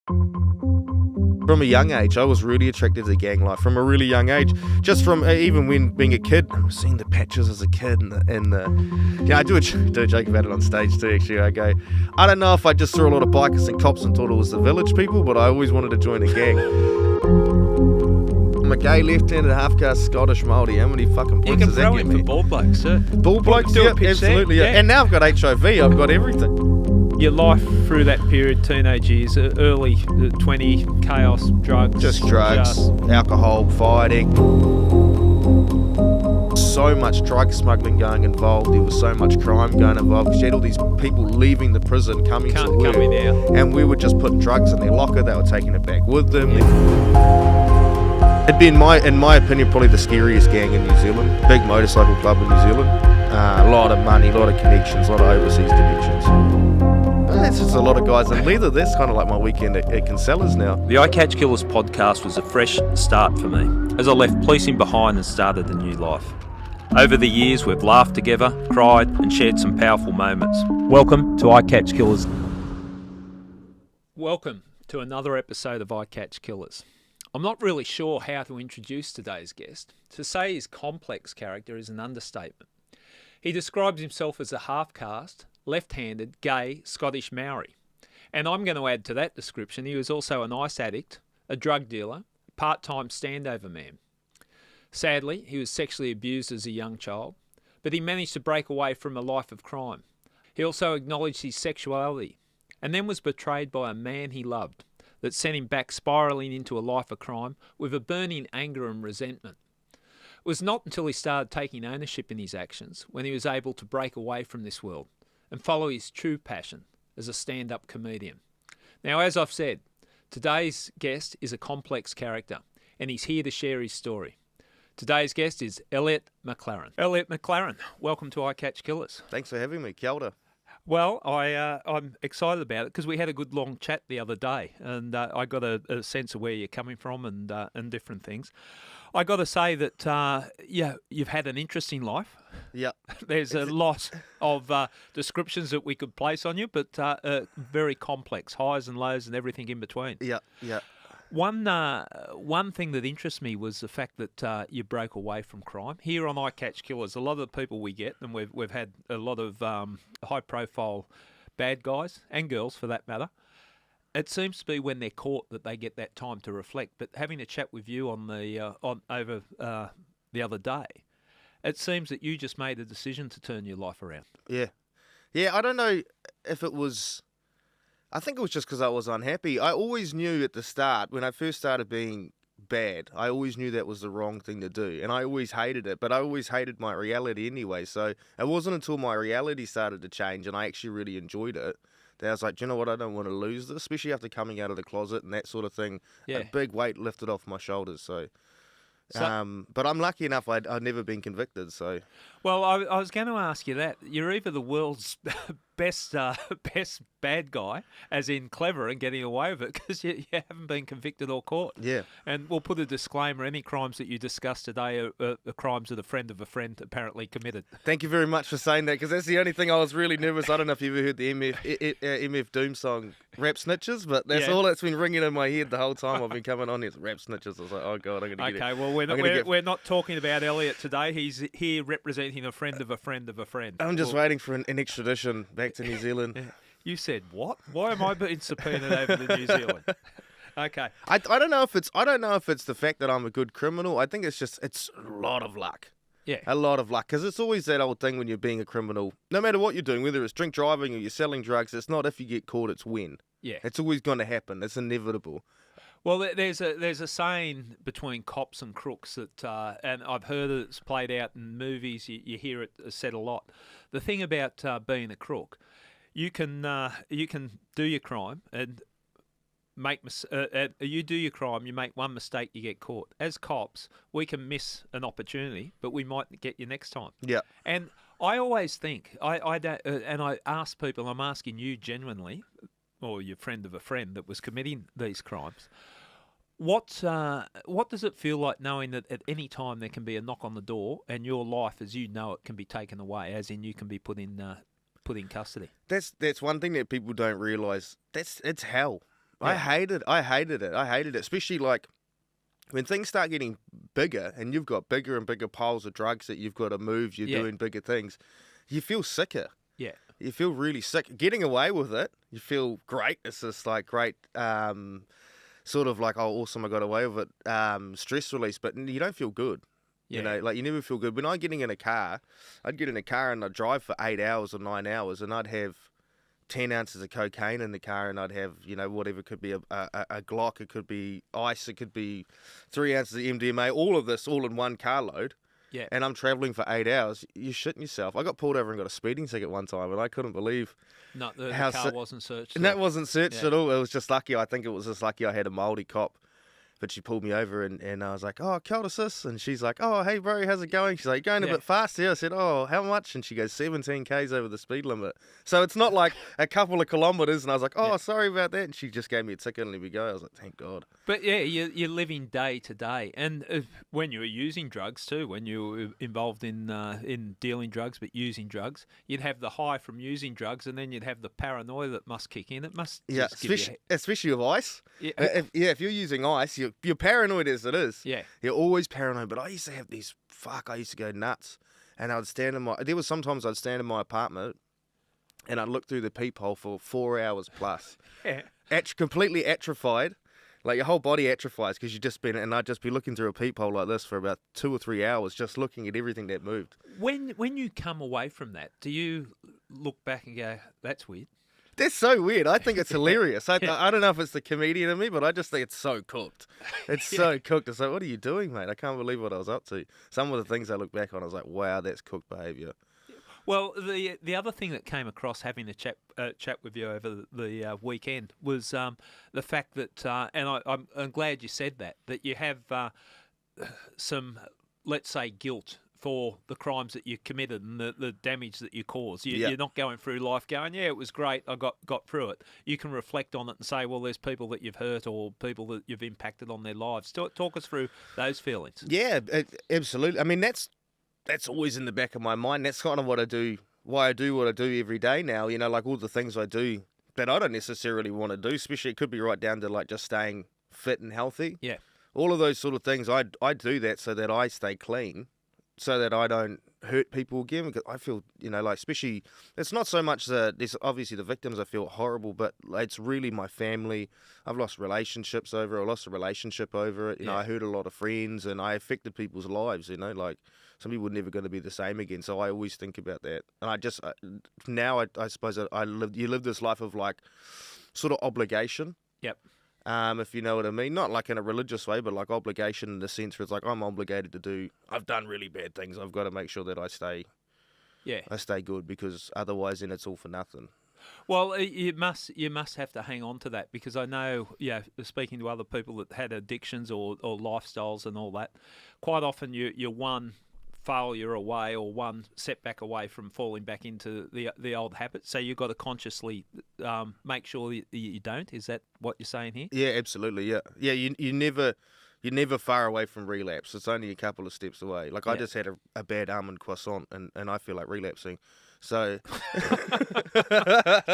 From a young age, I was really attracted to gang life from a really young age. Just from even when being a kid, I was seeing the patches as a kid, I do a joke about it on stage too. Actually, I go, I don't know if I just saw a lot of bikers and cops and thought it was the village people, but I always wanted to join a gang. I'm a gay left-handed half-caste Scottish Māori. How many fucking points does that get me? You can throw in for ball blokes, sir. Ball blokes, yeah, absolutely, yeah. And now I've got HIV. I've got everything. Your life through that period, teenage years, early 20, chaos, drugs. Just drugs, alcohol, fighting. So much drug smuggling going involved. There was so much crime going involved. Because you had all these people leaving the prison, coming to work. And we were just putting drugs in their locker. They were taking it back with them. Yeah. It'd be, in my opinion, probably the scariest gang in New Zealand. Big motorcycle club in New Zealand. A lot of money, a lot of connections, a lot of overseas connections. That's just a lot of guys in leather. That's kind of like my weekend at Kinsella's now. The I Catch Killers podcast was a fresh start for me, as I left policing behind and started a new life. Over the years, we've laughed together, cried, and shared some powerful moments. Welcome to I Catch Killers. Welcome to another episode of I Catch Killers. I'm not really sure how to introduce today's guest. To say his complex character is an understatement. He describes himself as a half-caste, left-handed, gay, Scottish Maori. And I'm going to add to that description, he was also an ice addict, a drug dealer, part-time standover man. Sadly, he was sexually abused as a young child, but he managed to break away from a life of crime. He also acknowledged his sexuality, and then was betrayed by a man he loved that sent him back spiralling into a life of crime with a burning anger and resentment. It was not until he started taking ownership in his actions when he was able to break away from this world and follow his true passion as a stand-up comedian. Now, as I've said, today's guest is a complex character, and he's here to share his story. Today's guest is Elliott Mclaren. Elliott McLaren, welcome to I Catch Killers. Thanks for having me. Kia ora. Well, I'm excited about it because we had a good long chat the other day, and I got a sense of where you're coming from and different things. I got to say that you've had an interesting life. Yeah. There's a lot of descriptions that we could place on you, but very complex, highs and lows and everything in between. Yeah. One thing that interests me was the fact that you broke away from crime. Here on I Catch Killers, a lot of the people we get, and we've had a lot of high-profile bad guys and girls for that matter. It seems to be when they're caught that they get that time to reflect. But having a chat with you on the over the other day, it seems that you just made a decision to turn your life around. Yeah. I don't know if it was. I think it was just because I was unhappy. I always knew at the start, when I first started being bad, I always knew that was the wrong thing to do. And I always hated it, but I always hated my reality anyway. So it wasn't until my reality started to change and I actually really enjoyed it that I was like, do you know what, I don't want to lose this, especially after coming out of the closet and that sort of thing. Yeah. A big weight lifted off my shoulders, so but I'm lucky enough I'd never been convicted, so... Well, I was going to ask you that. You're either the world's best bad guy, as in clever and getting away with it, because you haven't been convicted or caught. Yeah. And we'll put a disclaimer, any crimes that you discuss today are crimes that a friend of a friend apparently committed. Thank you very much for saying that, because that's the only thing I was really nervous. I don't know if you ever heard the MF Doom song, Rap Snitches, but that's all that's been ringing in my head the whole time I've been coming on here. Rap Snitches. I was like, oh God, I'm going to get it. Okay, well, we're not talking about Elliot today. He's here representing a friend of a friend of a friend. I'm just waiting for an extradition back to New Zealand. You said what? Why am I being subpoenaed over to New Zealand? Okay. I don't know if it's the fact that I'm a good criminal. I think it's a lot of luck. Yeah. A lot of luck, because it's always that old thing when you're being a criminal. No matter what you're doing, whether it's drink driving or you're selling drugs, it's not if you get caught, it's when. Yeah. It's always going to happen. It's inevitable. Well, there's a saying between cops and crooks that, and I've heard it's played out in movies. You hear it said a lot. The thing about being a crook, you can do your crime and you do your crime. You make one mistake, you get caught. As cops, we can miss an opportunity, but we might get you next time. Yeah. And I always think I don't, and I ask people. I'm asking you genuinely, or your friend of a friend that was committing these crimes. What does it feel like knowing that at any time there can be a knock on the door and your life as you know it can be taken away, as in you can be put in custody? That's one thing that people don't realise. It's hell. I hated it, especially like when things start getting bigger and you've got bigger and bigger piles of drugs that you've got to move, you're doing bigger things, you feel sicker. Yeah. You feel really sick. Getting away with it, you feel great. It's just like great, sort of like, oh, awesome, I got away with it, stress release, but you don't feel good. You know, like you never feel good. When I'm getting in a car, I'd get in a car and I'd drive for 8 hours or 9 hours and I'd have 10 ounces of cocaine in the car and I'd have, you know, whatever, it could be a Glock, it could be ice, it could be 3 ounces of MDMA, all of this all in one carload. Yeah. And I'm travelling for 8 hours. You're shitting yourself. I got pulled over and got a speeding ticket one time and I couldn't believe No, the car wasn't searched. And that wasn't searched at all. It was just lucky. I think it was just lucky I had a Māori cop. But she pulled me over and I was like, oh, kia ora, sis. And she's like, oh, hey, bro, how's it going? She's like, going a bit fast here. I said, oh, how much? And she goes, 17 Ks over the speed limit. So it's not like a couple of kilometres. And I was like, oh, sorry about that. And she just gave me a ticket and let me go. I was like, thank God. But yeah, you're living day to day. And when you were using drugs too, when you were involved in dealing drugs but using drugs, you'd have the high from using drugs and then you'd have the paranoia that must kick in. It must especially with ice. Yeah. If you're using ice, you're paranoid as it is. Yeah. You're always paranoid. But I used to have these, I used to go nuts. And sometimes I'd stand in my apartment and I'd look through the peephole for 4 hours plus. Yeah. Completely atrophied. Like your whole body atrophies because and I'd just be looking through a peephole like this for about 2 or 3 hours, just looking at everything that moved. When you come away from that, do you look back and go, that's weird? That's so weird. I think it's hilarious. I don't know if it's the comedian in me, but I just think it's so cooked. It's so cooked. It's like, what are you doing, mate? I can't believe what I was up to. Some of the things I look back on, I was like, wow, that's cooked behaviour. Well, the other thing that came across having a chat with you over the weekend was the fact that, and I'm glad you said that you have some, let's say, guilt for the crimes that you committed and the damage that you caused. You're not going through life going, yeah, it was great, I got through it. You can reflect on it and say, well, there's people that you've hurt or people that you've impacted on their lives. Talk us through those feelings. Yeah, absolutely. I mean, that's always in the back of my mind. That's kind of what I do, why I do what I do every day now. You know, like all the things I do that I don't necessarily want to do, especially it could be right down to like just staying fit and healthy. Yeah. All of those sort of things, I do that so that I stay clean, so that I don't hurt people again. Because I feel, you know, like especially, it's not so much there's obviously the victims, I feel horrible, but it's really my family. I've lost relationships over it. I lost a relationship over it. You know, I hurt a lot of friends and I affected people's lives, you know, like some people are never going to be the same again. So I always think about that. And I just, now I suppose you live this life of like sort of obligation. Yep. If you know what I mean. Not like in a religious way, but like obligation in the sense where it's like I'm obligated to do, I've done really bad things. I've got to make sure that I stay good, because otherwise then it's all for nothing. Well, you must have to hang on to that, because I know, speaking to other people that had addictions or lifestyles and all that, quite often you're one failure away or one setback away from falling back into the old habits. So you've got to consciously make sure that you don't. Is that what you're saying here? Yeah, absolutely. Yeah. You're never far away from relapse. It's only a couple of steps away. Like I just had a bad almond croissant and I feel like relapsing. So,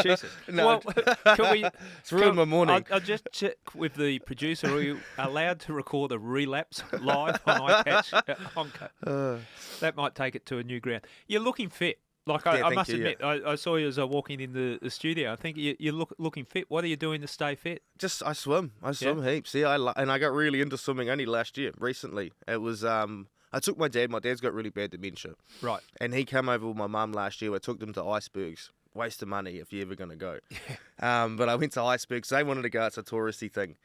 Jesus. No, it's ruined my morning. I'll just check with the producer. Are you allowed to record a relapse live on iCatch? That might take it to a new ground. You're looking fit. Like I must admit, I saw you as I walking in the studio. I think you're looking fit. What are you doing to stay fit? Just I swim heaps. Yeah, and I got really into swimming only recently. It was I took my dad. My dad's got really bad dementia. Right. And he came over with my mum last year. I took them to icebergs. Waste of money if you're ever going to go. But I went to icebergs. They wanted to go. It's a touristy thing.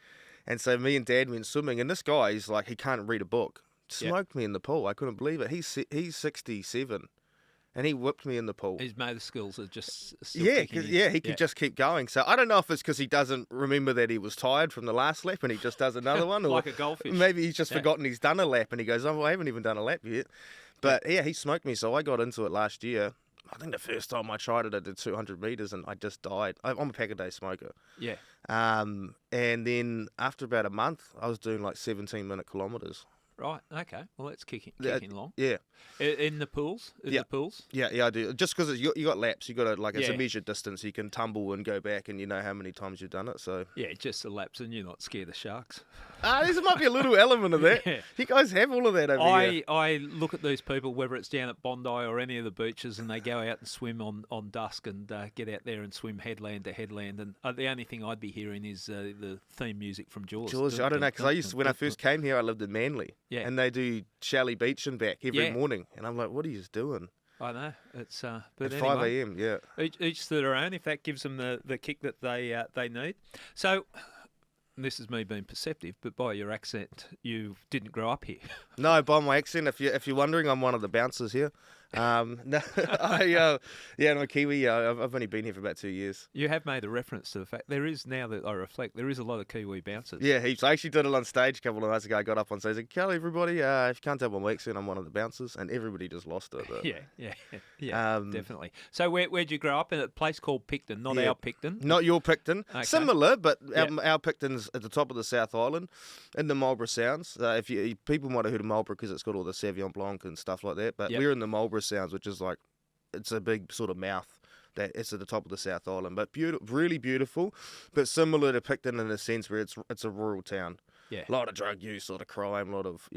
And so me and Dad went swimming. And this guy, he's like, he can't read a book. Smoked me in the pool. I couldn't believe it. He's 67. And he whipped me in the pool. His motor skills are just still he could just keep going. So I don't know if it's because he doesn't remember that he was tired from the last lap and he just does another one. Or like a goldfish. Maybe he's just forgotten he's done a lap and he goes, oh, I haven't even done a lap yet. But he smoked me. So I got into it last year. I think the first time I tried it, I did 200 metres and I just died. I'm a pack-a-day smoker. Yeah. And then after about a month, I was doing like 17-minute kilometres. Right. Okay. Well, that's kicking along. Yeah. In the pools? Yeah. The pools? Yeah, I do. Just because you got laps, you got to, like, it's Yeah. a measured distance. You can tumble and go back, and you know how many times you've done it. So Yeah, just the laps, and you're not scared of sharks. there might be a little element of that. Yeah. You guys have all of that over here. I look at these people, whether it's down at Bondi or any of the beaches, and they go out and swim on dusk and get out there and swim headland to headland. And the only thing I'd be hearing is the theme music from Jaws. George, I don't know, because when I first came here, I lived in Manly. Yeah. And they do Shelley Beach and back every Yeah. morning. And I'm like, what are you doing? I know. It's but At anyway, 5 a.m., yeah. Each to their own, if that gives them the kick that they need. So, this is me being perceptive, but by your accent, you didn't grow up here. No, by my accent, if you're wondering, I'm one of the bouncers here. No, I'm a Kiwi. I've only been here for about 2 years. You have made a reference to the fact there is, now that I reflect, there is a lot of Kiwi bouncers. Yeah, heaps. I actually did it on stage a couple of nights ago. I got up on stage and tell everybody, if you can't tell by my accent, I'm one of the bouncers, and everybody just lost it. But, Yeah, definitely. So where'd you grow up? In a place called Picton, not our Picton? Not your Picton. Okay. Similar, but our Picton's at the top of the South Island in the Marlborough Sounds. People might have heard of Marlborough because it's got all the Sauvignon Blanc and stuff like that, but we're in the Marlborough Sounds, which is like, it's a big sort of mouth that it's at the top of the South Island, but really beautiful, but similar to Picton in a sense where it's a rural town. Yeah, a lot of drug use, a lot of crime, a lot of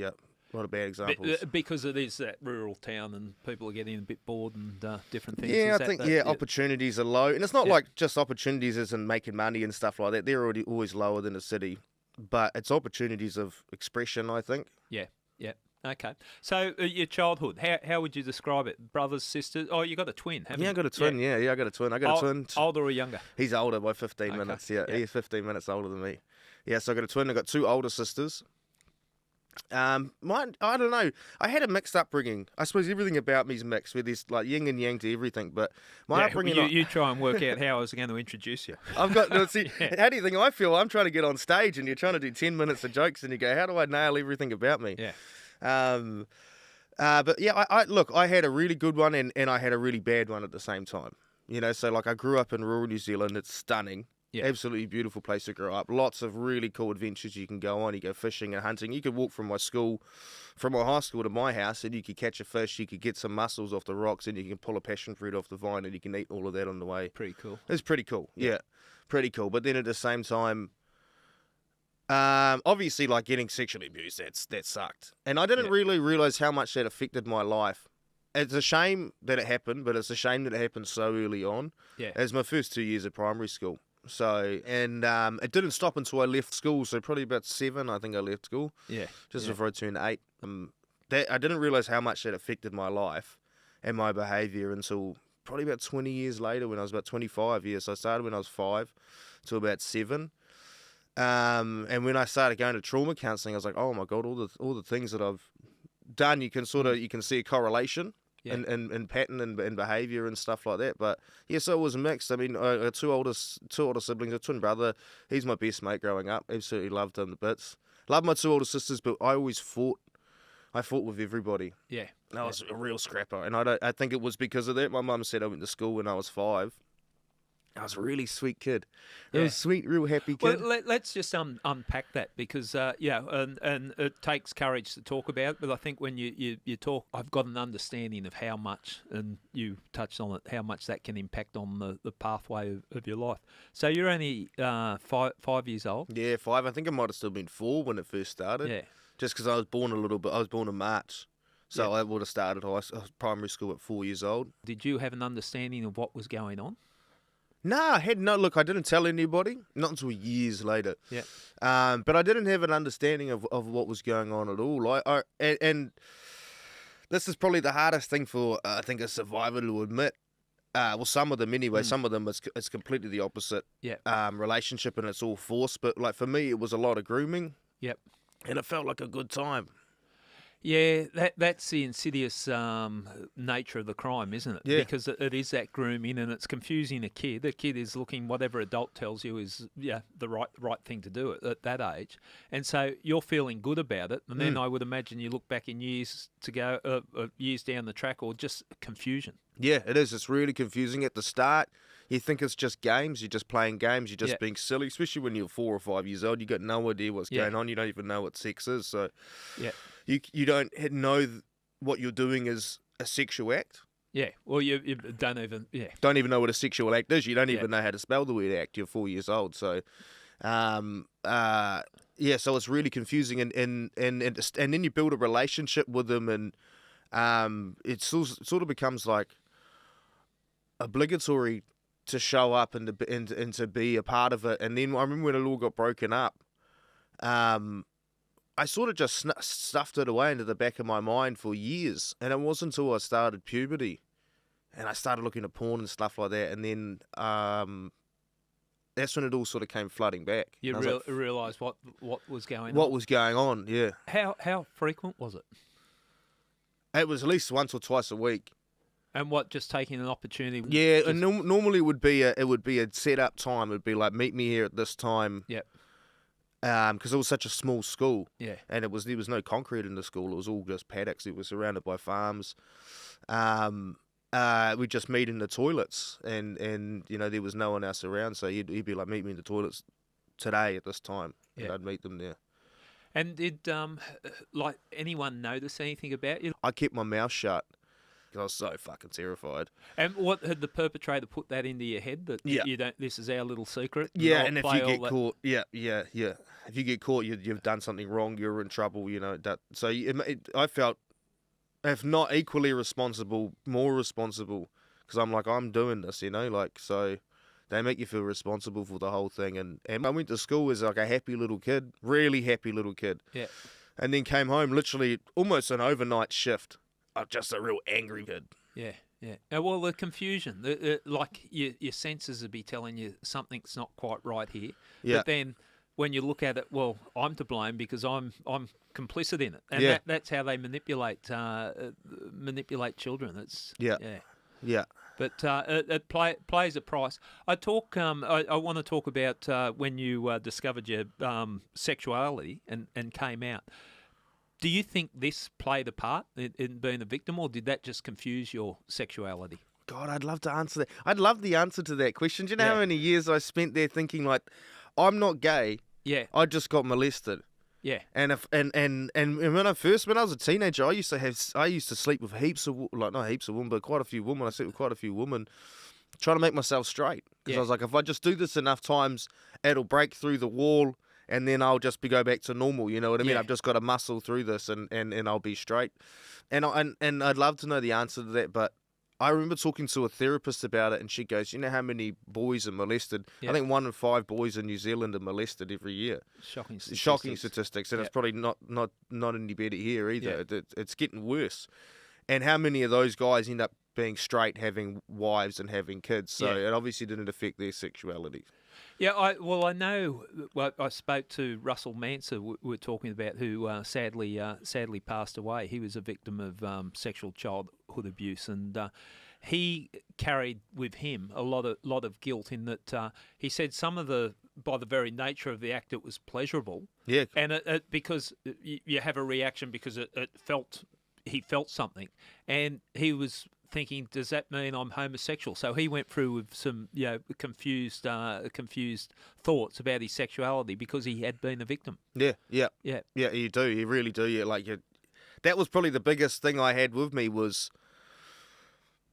bad examples. Because it is that rural town and people are getting a bit bored and different things. Yeah, I think opportunities are low, and it's not like just opportunities as in making money and stuff like that. They're always lower than the city, but it's opportunities of expression, I think. Yeah. Okay. So your childhood, how would you describe it? Brothers, sisters? Oh, you got a twin, haven't you? Yeah, I got a twin. Yeah, I got a twin. I got a twin. Older or younger? He's older by 15 minutes. Yeah, he's 15 minutes older than me. Yeah, so I got a twin. I got 2 older sisters. I don't know. I had a mixed upbringing. I suppose everything about me is mixed with this like yin and yang to everything. But my upbringing, you try and work out how I was going to introduce you. I've got how do you think I feel? I'm trying to get on stage, and you're trying to do 10 minutes of jokes, and you go, how do I nail everything about me? Yeah. But yeah, I had a really good one, and I had a really bad one at the same time. You know, so like I grew up in rural New Zealand. It's stunning. Yeah. Absolutely beautiful place to grow up. Lots of really cool adventures you can go on. You go fishing and hunting. You could walk from my high school to my house, and you could catch a fish. You could get some mussels off the rocks, and you can pull a passion fruit off the vine, and you can eat all of that on the way. Pretty cool. It's pretty cool. Yeah, pretty cool. But then at the same time, obviously, like getting sexually abused, that sucked. And I didn't really realize how much that affected my life. It's a shame that it happened, but it's a shame that it happened so early on. Yeah. It was my first 2 years of primary school. So, and it didn't stop until I left school. So probably about 7, I think I left school. Yeah. Just before I turned 8. I didn't realize how much that affected my life and my behaviour until probably about 20 years later when I was about 25 years. So I started when I was 5 till about 7. And when I started going to trauma counselling, I was like, oh my God, all the things that I've done, you can see a correlation. Yeah. And pattern and behaviour and stuff like that. But yeah, so it was mixed. I mean, I got two older siblings, a twin brother. He's my best mate growing up. Absolutely loved him to bits. Loved my 2 older sisters, but I always fought. I fought with everybody. Yeah. And I was a real scrapper. And I think it was because of that. My mum said I went to school when I was 5. I was a really sweet kid. Real sweet, real happy kid. Well, let's just unpack that because, and it takes courage to talk about it, but I think when you talk, I've got an understanding of how much, and you touched on it, how much that can impact on the pathway of your life. So you're only 5 years old? Yeah, 5. I think I might have still been 4 when it first started. Yeah. Just because I was born I was born in March. So I would have started primary school at 4 years old. Did you have an understanding of what was going on? No, I didn't tell anybody, not until years later. Yeah. But I didn't have an understanding of what was going on at all. And this is probably the hardest thing for, I think, a survivor to admit. Well, some of them anyway. Some of them it's completely the opposite relationship, and it's all forced. But like for me, it was a lot of grooming. Yep. And it felt like a good time. Yeah, that's the insidious nature of the crime, isn't it? Yeah. Because it is that grooming, and it's confusing a kid. The kid is looking, whatever adult tells you is the right thing to do at that age. And so you're feeling good about it. And then I would imagine you look back in years years down the track, or just confusion. Yeah, it is. It's really confusing at the start. You think it's just games. You're just playing games. You're just being silly, especially when you're 4 or 5 years old. You got no idea what's going on. You don't even know what sex is. So you don't know what you're doing is a sexual act. Yeah, well, you don't even don't even know what a sexual act is. You don't even know how to spell the word act. You're 4 years old, so so it's really confusing, and then you build a relationship with them, and it sort of becomes like obligatory to show up and to be a part of it. And then I remember when it all got broken up, I sort of just stuffed it away into the back of my mind for years. And it wasn't until I started puberty and I started looking at porn and stuff like that. And then that's when it all sort of came flooding back. You realised what was going on? What was going on, yeah. How frequent was it? It was at least once or twice a week. And what, just taking an opportunity? Yeah, and normally it would be a set up time. It would be like, meet me here at this time. Yep. Because it was such a small school, and there was no concrete in the school. It was all just paddocks. It was surrounded by farms. We'd just meet in the toilets, and there was no one else around. So he'd be like, meet me in the toilets today at this time, and I'd meet them there. And did anyone notice anything about you? I kept my mouth shut. I was so fucking terrified. And what had the perpetrator put that into your head that you don't? This is our little secret. Yeah, and if you get caught, if you get caught, you've done something wrong. You're in trouble. That. So I felt, if not equally responsible, more responsible, because I'm doing this. So they make you feel responsible for the whole thing. And I went to school as like a happy little kid, really happy little kid. Yeah. And then came home literally almost an overnight shift. I'm just a real angry kid. Yeah. Well, the confusion, like your senses would be telling you something's not quite right here. Yeah. But then when you look at it, well, I'm to blame because I'm complicit in it, and that's how they manipulate children. It's yeah. But it plays a price. I want to talk about when you discovered your sexuality and came out. Do you think this played a part in being a victim, or did that just confuse your sexuality? God, I'd love to answer that. I'd love the answer to that question. Do you know how many years I spent there thinking like, I'm not gay. Yeah. I just got molested. Yeah. And when I was a teenager, I used to sleep with not heaps of women, but quite a few women. I slept with quite a few women, trying to make myself straight. Because I was like, if I just do this enough times, it'll break through the wall. And then I'll just go back to normal, you know what I mean? Yeah. I've just got to muscle through this and I'll be straight. And I'd love to know the answer to that, but I remember talking to a therapist about it, and she goes, you know how many boys are molested? Yeah. I think 1 in 5 boys in New Zealand are molested every year. Shocking statistics, and it's probably not any better here either. Yeah. It's getting worse. And how many of those guys end up being straight, having wives and having kids? So it obviously didn't affect their sexuality. Yeah, I know. Well, I spoke to Russell Manser. We were talking about who sadly passed away. He was a victim of sexual childhood abuse, and he carried with him a lot of guilt in that he said by the very nature of the act, it was pleasurable. Yeah, and because you have a reaction because he felt something, and he was thinking, does that mean I'm homosexual? So he went through with some confused thoughts about his sexuality because he had been a victim. Yeah. You do. You really do. That was probably the biggest thing I had with me was.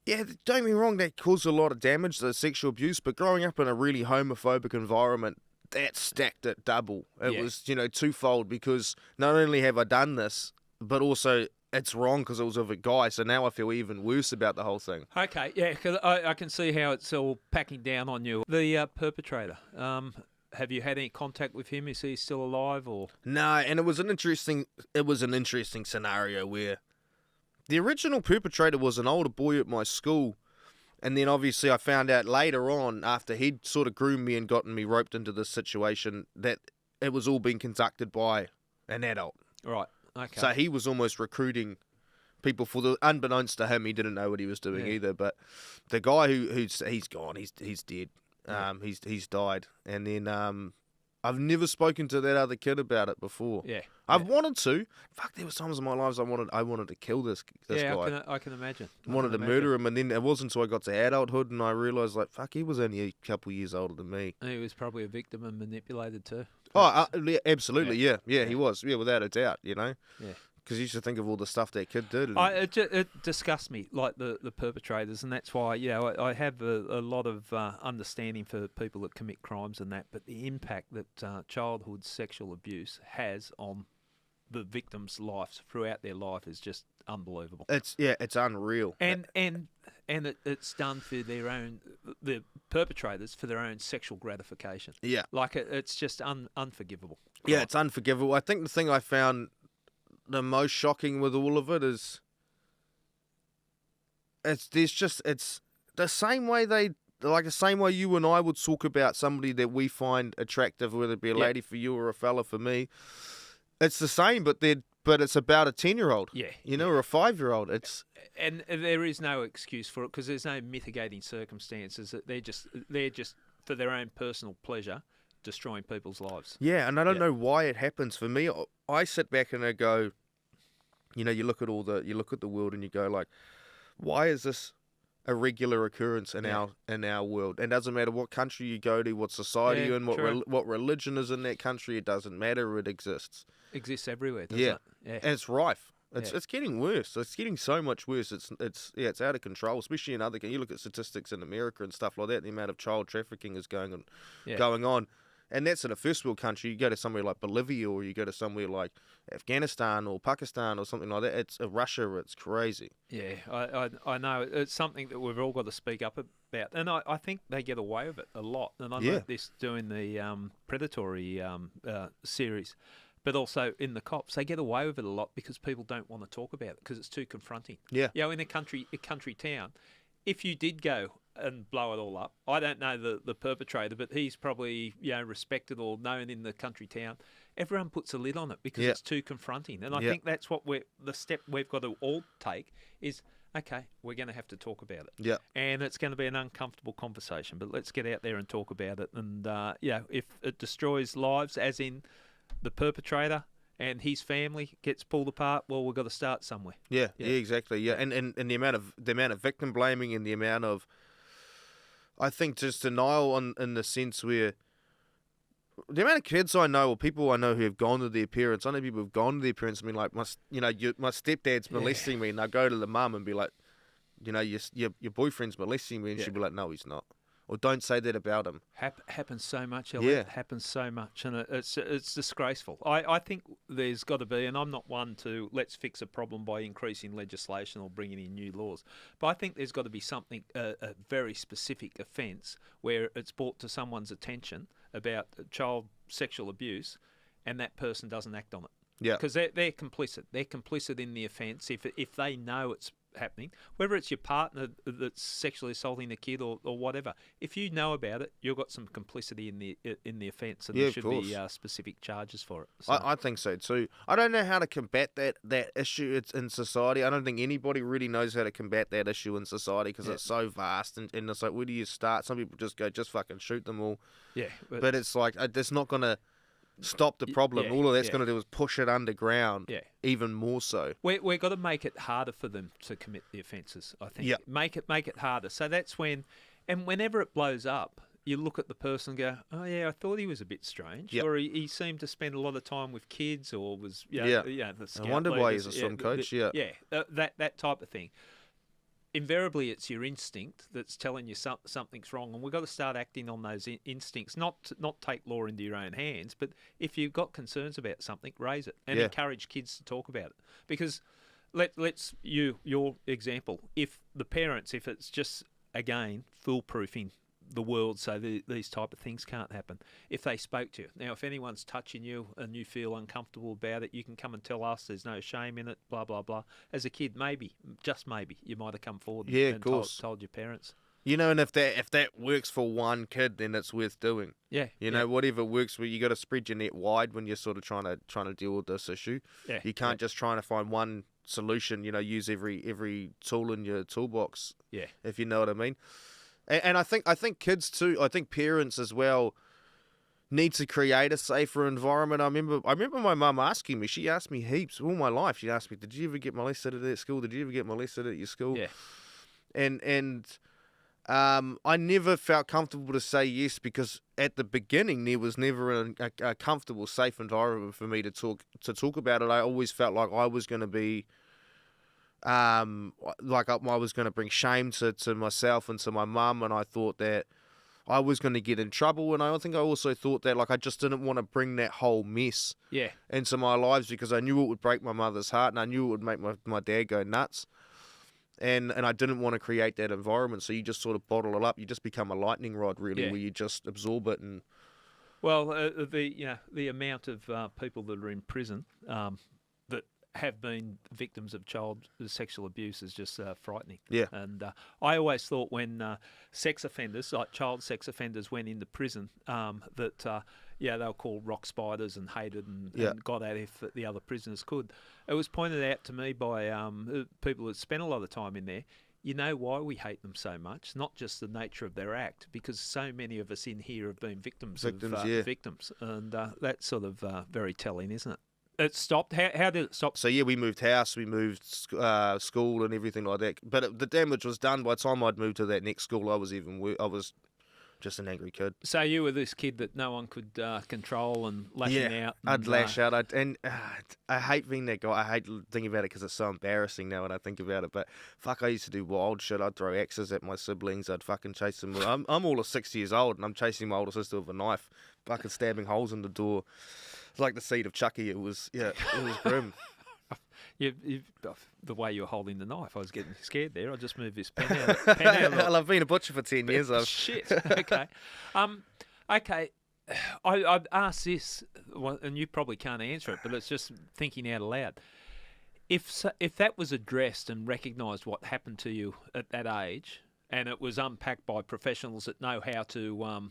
Yeah, don't get me wrong. That caused a lot of damage, the sexual abuse. But growing up in a really homophobic environment, that stacked it double. It was twofold, because not only have I done this, but also it's wrong because it was of a guy, so now I feel even worse about the whole thing. Okay, yeah, because I can see how it's all packing down on you. The perpetrator, have you had any contact with him? Is he still alive, or? No, and it was an interesting scenario where the original perpetrator was an older boy at my school, and then obviously I found out later on, after he'd sort of groomed me and gotten me roped into this situation, that it was all being conducted by an adult. Right. Okay. So he was almost recruiting people unbeknownst to him, he didn't know what he was doing either. But the guy he's gone, he's dead. He's died. And then I've never spoken to that other kid about it before. Yeah. I've wanted to. Fuck, there was times in my life I wanted to kill this guy. I can imagine. Wanted to murder him, and then it wasn't until I got to adulthood and I realised, like, fuck, he was only a couple years older than me. He was probably a victim and manipulated too. Oh, absolutely, yeah, he was, without a doubt, Yeah. Because you should think of all the stuff that kid did. It disgusts me, like the perpetrators, and that's why I have a lot of understanding for people that commit crimes and that, but the impact that childhood sexual abuse has on the victims' lives throughout their life is just unbelievable. It's unreal. And it's done for the perpetrators for their own sexual gratification. Yeah. Like it's just unforgivable. Yeah, it's unforgivable. I think the thing I found the most shocking with all of it is it's the same way the same way you and I would talk about somebody that we find attractive, whether it be a lady for you or a fella for me. It's the same, but it's about a 10-year-old. Yeah. Or a 5-year-old. And there is no excuse for it because there's no mitigating circumstances. They're just for their own personal pleasure destroying people's lives. Yeah, and I don't know why it happens. For me, I sit back and I go, you look at the world and you go like, why is this a regular occurrence in our world? And it doesn't matter what country you go to, what society you're in, what religion is in that country. It doesn't matter. It exists. Exists everywhere. Doesn't it? Yeah, and it's rife. It's getting worse. It's getting so much worse. It's out of control, especially in other. You look at statistics in America and stuff like that. The amount of child trafficking is going on. And that's in a first world country. You go to somewhere like Bolivia, or you go to somewhere like Afghanistan or Pakistan or something like that. It's Russia. It's crazy. Yeah, I know. It's something that we've all got to speak up about. And I think they get away with it a lot. And I learned this doing the Predatory series. But also in the cops, they get away with it a lot because people don't want to talk about it because it's too confronting. Yeah. In a country town, if you did go and blow it all up, I don't know the perpetrator, but he's probably respected or known in the country town. Everyone puts a lid on it because it's too confronting, and I think that's what the step we've got to all take is. Okay, we're going to have to talk about it. Yeah. And it's going to be an uncomfortable conversation, but let's get out there and talk about it. And if it destroys lives, as in the perpetrator and his family gets pulled apart, well, we've got to start somewhere. Yeah, exactly. Yeah, and the amount of victim blaming and the amount of, I think, just denial in the sense where the amount of kids I know or people I know who have gone to their parents, I know people who've gone to their parents and been like, my stepdad's molesting me, and they'll go to the mum and be like, your boyfriend's molesting me, and she'll be like, no, he's not. Or don't say that about him. Happens so much, Elliot. Yeah. Happens so much, and it's disgraceful. I think there's got to be, and I'm not one to let's fix a problem by increasing legislation or bringing in new laws, but I think there's got to be something, a very specific offence where it's brought to someone's attention about child sexual abuse, and that person doesn't act on it. Yeah. Because they're complicit. They're complicit in the offence if they know it's happening, whether it's your partner that's sexually assaulting a kid or whatever. If you know about it, you've got some complicity in the offence, and there should be specific charges for it. So. I think so too. I don't know how to combat that issue in society. I don't think anybody really knows how to combat that issue in society because it's so vast, and it's like, where do you start? Some people just go, just fucking shoot them all. Yeah, but it's like that's not gonna stop the problem. All of that's going to do is push it underground even more so. We've got to make it harder for them to commit the offences, I think. Make it harder. So that's when, and whenever it blows up, you look at the person and go, oh yeah, I thought he was a bit strange. Or he seemed to spend a lot of time with kids, or was, the scout I wonder why he's a leaders, swim coach, that type of thing. Invariably, it's your instinct that's telling you something's wrong, and we've got to start acting on those instincts. Not take law into your own hands, but if you've got concerns about something, raise it and encourage kids to talk about it. Because let's your example. If the parents, if it's just again foolproofing the world so these type of things can't happen. If they spoke to you. Now, if anyone's touching you and you feel uncomfortable about it, you can come and tell us. There's no shame in it, blah, blah, blah. As a kid, maybe, just maybe, you might have come forward and told your parents. And if that works for one kid, then it's worth doing. Yeah. Whatever works, where you got to spread your net wide when you're sort of trying to deal with this issue. Yeah. You can't just try to find one solution, use every tool in your toolbox. Yeah. If you know what I mean. And I think kids too, I think parents as well, need to create a safer environment. I remember my mum asking me. She asked me heaps all my life. She asked me, "Did you ever get molested at school? Did you ever get molested at your school?" Yeah. And I never felt comfortable to say yes, because at the beginning there was never a comfortable, safe environment for me to talk about it. I always felt like I was going to be, I was going to bring shame to myself and to my mum, and I thought that I was going to get in trouble. And I think I also thought that, like, I just didn't want to bring that whole mess into my lives, because I knew it would break my mother's heart, and I knew it would make my dad go nuts. And I didn't want to create that environment, so you just sort of bottle it up. You just become a lightning rod, really, where you just absorb it. And well, the amount of people that are in prison that have been victims of child sexual abuse is just frightening. Yeah. And I always thought when sex offenders, like child sex offenders, went into prison, that they were called rock spiders and hated and got at if the other prisoners could. It was pointed out to me by people that spent a lot of time in there. You know why we hate them so much? Not just the nature of their act, because so many of us in here have been victims of victims. And that's sort of very telling, isn't it? It stopped. How did it stop? So we moved house, we moved school and everything like that. But the damage was done by the time I'd moved to that next school. I was just an angry kid. So you were this kid that no one could control and lashing out. I'd lash out. I hate being that guy. I hate thinking about it because it's so embarrassing now when I think about it. But fuck, I used to do wild shit. I'd throw axes at my siblings. I'd fucking chase them. I'm all of 6 years old and I'm chasing my older sister with a knife, fucking stabbing holes in the door. It's like the seed of Chucky. It was grim. The way you were holding the knife, I was getting scared there. I just moved this pen out. Well, I've been a butcher for 10 years. Shit. Okay. Okay. I've asked this, and you probably can't answer it, but it's just thinking out aloud. If that was addressed and recognised what happened to you at that age, and it was unpacked by professionals that know how to,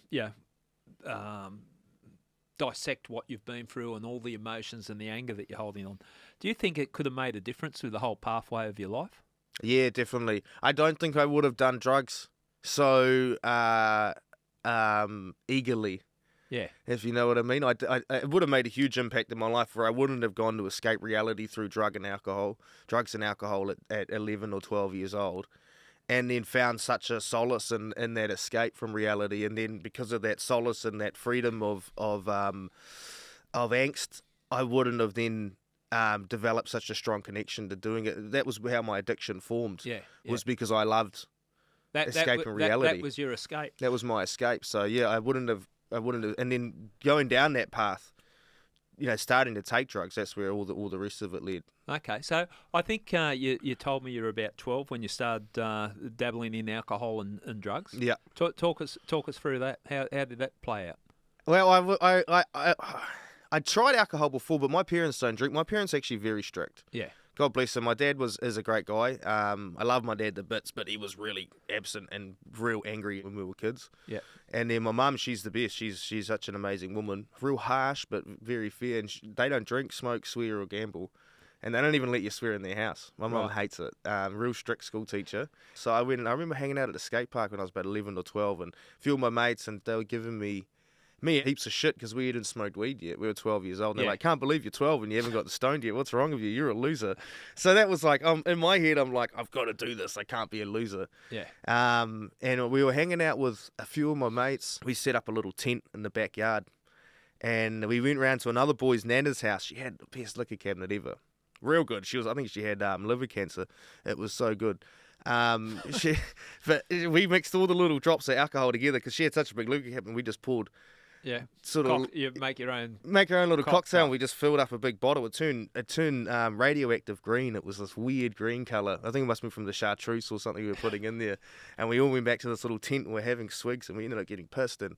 dissect what you've been through and all the emotions and the anger that you're holding on, do you think it could have made a difference with the whole pathway of your life? Yeah, definitely. I don't think I would have done drugs so eagerly. Yeah. If you know what I mean. It would have made a huge impact in my life, where I wouldn't have gone to escape reality through drugs and alcohol at 11 or 12 years old, and then found such a solace in that escape from reality. And then because of that solace and that freedom of angst, I wouldn't have then developed such a strong connection to doing it. That was how my addiction formed. Was because I loved escaping reality. That was your escape. That was my escape. So I wouldn't have. And then going down that path, starting to take drugs, that's where all the rest of it led. Okay, so I think you told me you were about 12 when you started dabbling in alcohol and drugs. Yeah. Talk us through that. How did that play out? Well, I tried alcohol before, but my parents don't drink. My parents are actually very strict. Yeah. God bless him. My dad is a great guy. I love my dad to bits, but he was really absent and real angry when we were kids. Yeah. And then my mum, she's the best. She's such an amazing woman. Real harsh, but very fair. And they don't drink, smoke, swear, or gamble. And they don't even let you swear in their house. My mum hates it. Real strict school teacher. So I remember hanging out at the skate park when I was about 11 or 12, and a few of my mates, and they were giving me heaps of shit because we hadn't smoked weed yet. We were 12 years old. And they're like, can't believe you're 12 and you haven't got the stoned yet. What's wrong with you? You're a loser. So that was like, in my head, I'm like, I've got to do this. I can't be a loser. Yeah. And we were hanging out with a few of my mates. We set up a little tent in the backyard. And we went round to another boy's nana's house. She had the best liquor cabinet ever. Real good. I think she had liver cancer. It was so good. But we mixed all the little drops of alcohol together because she had such a big liquor cabinet. We just poured. Yeah, you make your own little cocktail. And we just filled up a big bottle. It turned radioactive green. It was this weird green colour. I think it must be from the chartreuse or something we were putting in there. And we all went back to this little tent and we're having swigs and we ended up getting pissed. And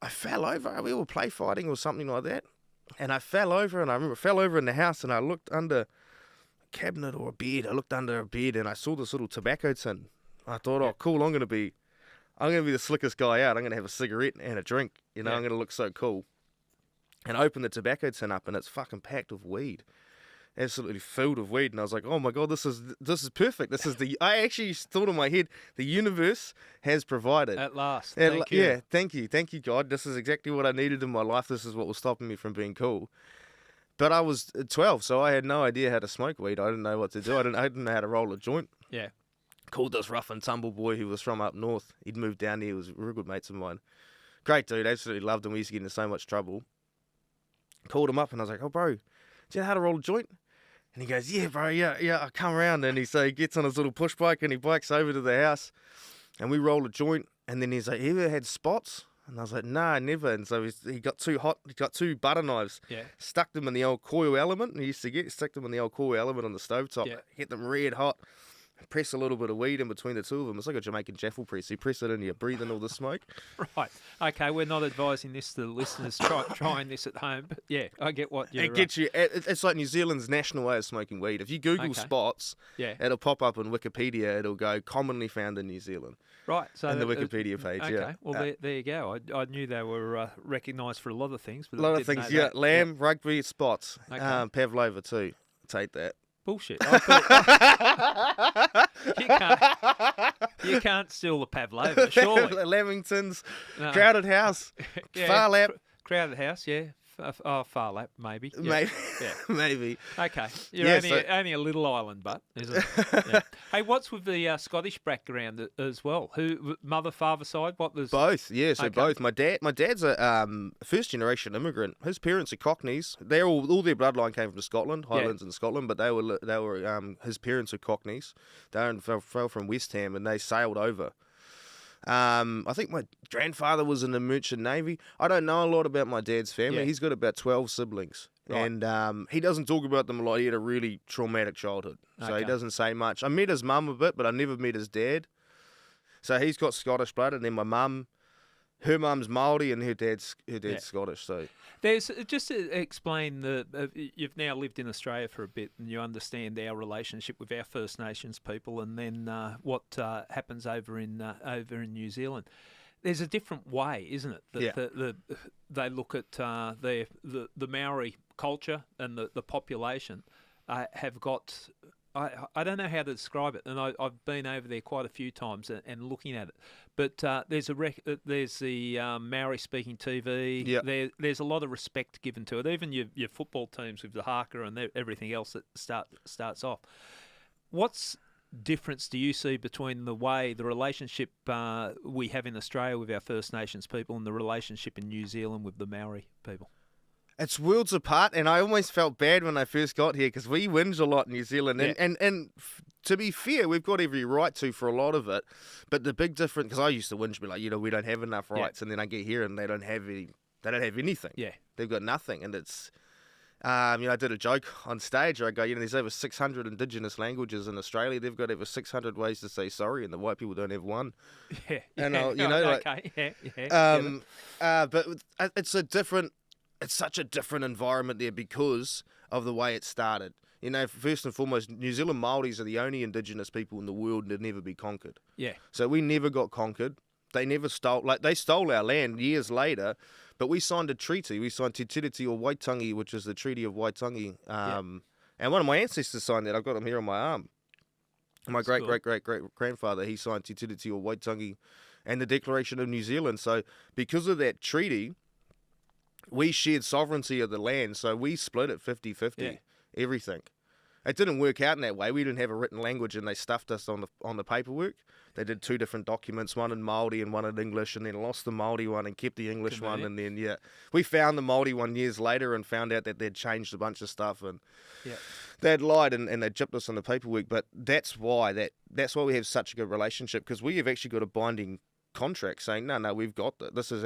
I fell over. We were play fighting or something like that. And I fell over, and I remember I fell over in the house, and I looked under a cabinet or a bed. I looked under a bed, and I saw this little tobacco tin. I thought, oh, cool, I'm gonna be the slickest guy out. I'm gonna have a cigarette and a drink. I'm gonna look so cool. And I opened the tobacco tin up, and it's fucking packed with weed. absolutely filled with weed, and I was like, oh my God, this is perfect. I actually thought in my head, the universe has provided. At last. Thank you. Yeah, thank you, God. This is exactly what I needed in my life. This is what was stopping me from being cool. But I was 12, so I had no idea how to smoke weed. I didn't know what to do. I didn't know how to roll a joint. Yeah. Called this rough and tumble boy who was from up north. He'd moved down here. He was real good mates of mine. Great dude, absolutely loved him. We used to get into so much trouble. Called him up and I was like, oh, bro, do you know how to roll a joint? And he goes, yeah, bro, yeah, I'll come around. And he gets on his little push bike and he bikes over to the house and we roll a joint. And then he's like, you ever had spots? And I was like, nah, never. And so he got two butter knives, stuck them in the old coil element. And he used to stuck them in the old coil element on the stovetop, hit them red hot. Press a little bit of weed in between the two of them. It's like a Jamaican jaffle press. You press it in, you breathe in all the smoke. Right. Okay, we're not advising this to the listeners trying this at home, but yeah, I get what you're... It gets you... It's like New Zealand's national way of smoking weed. If you Google spots, it'll pop up on Wikipedia. It'll go commonly found in New Zealand. Right. So in the Wikipedia page, okay. Well, there you go. I knew they were recognised for a lot of things. But a lot of things, yeah. Lamb, rugby, spots. Okay. Pavlova too. Take that. Bullshit. You can't steal the Pavlova, surely. Lamingtons, no. Crowded House, Far Lap. Crowded House, yeah. Far Lap, maybe. Yeah. Maybe. Yeah. Maybe. Okay. You're only a little island, but isn't it? Yeah. Hey, what's with the Scottish background as well? Mother, father side? What was both? Yeah, so both. My dad's a first generation immigrant. His parents are Cockneys. They're all their bloodline came from Scotland, Highlands in Scotland, but they were his parents are Cockneys. They fell from West Ham and they sailed over. I think my grandfather was in the Merchant Navy. I don't know a lot about my dad's family. Yeah. He's got about 12 siblings. Right. And he doesn't talk about them a lot. He had a really traumatic childhood. So he doesn't say much. I met his mum a bit, but I never met his dad. So he's got Scottish blood. And then my mum, her mum's Māori and her dad's Scottish. So there's just to explain you've now lived in Australia for a bit and you understand our relationship with our First Nations people, and then what happens over in New Zealand. There's a different way, isn't it? They look at the Maori culture and the population have got. I don't know how to describe it, and I've been over there quite a few times and looking at it. But there's the Maori-speaking TV. Yep. There's a lot of respect given to it. Even your football teams with the haka and everything else that starts off. What's difference do you see between the relationship we have in Australia with our First Nations people and the relationship in New Zealand with the Maori people? It's worlds apart, and I almost felt bad when I first got here because we whinge a lot in New Zealand, and to be fair, we've got every right to for a lot of it. But the big difference, because I used to whinge, be like, we don't have enough rights, and then I get here and they don't have anything. Yeah, they've got nothing, and it's. I did a joke on stage where I go, there's over 600 Indigenous languages in Australia. They've got over 600 ways to say sorry, and the white people don't have one. Yeah, and okay, but it's such a different environment there because of the way it started. First and foremost, New Zealand Māoris are the only Indigenous people in the world to never be conquered. Yeah. So we never got conquered. They never they stole our land years later, but we signed a treaty. We signed Te Tiriti o Waitangi, which is the Treaty of Waitangi. And one of my ancestors signed that. I've got them here on my arm. My great-great-great-great-grandfather, he signed Te Tiriti o Waitangi and the Declaration of New Zealand. So because of that treaty, we shared sovereignty of the land, so we split it 50-50, everything. It didn't work out in that way. We didn't have a written language, and they stuffed us on the paperwork. They did 2 different documents, one in Māori and one in English, and then lost the Māori one and kept the English one. And then, we found the Māori one years later and found out that they'd changed a bunch of stuff, and they'd lied and they'd gypped us on the paperwork. But that's why we have such a good relationship, because we have actually got a binding contract saying, no, we've got this. This is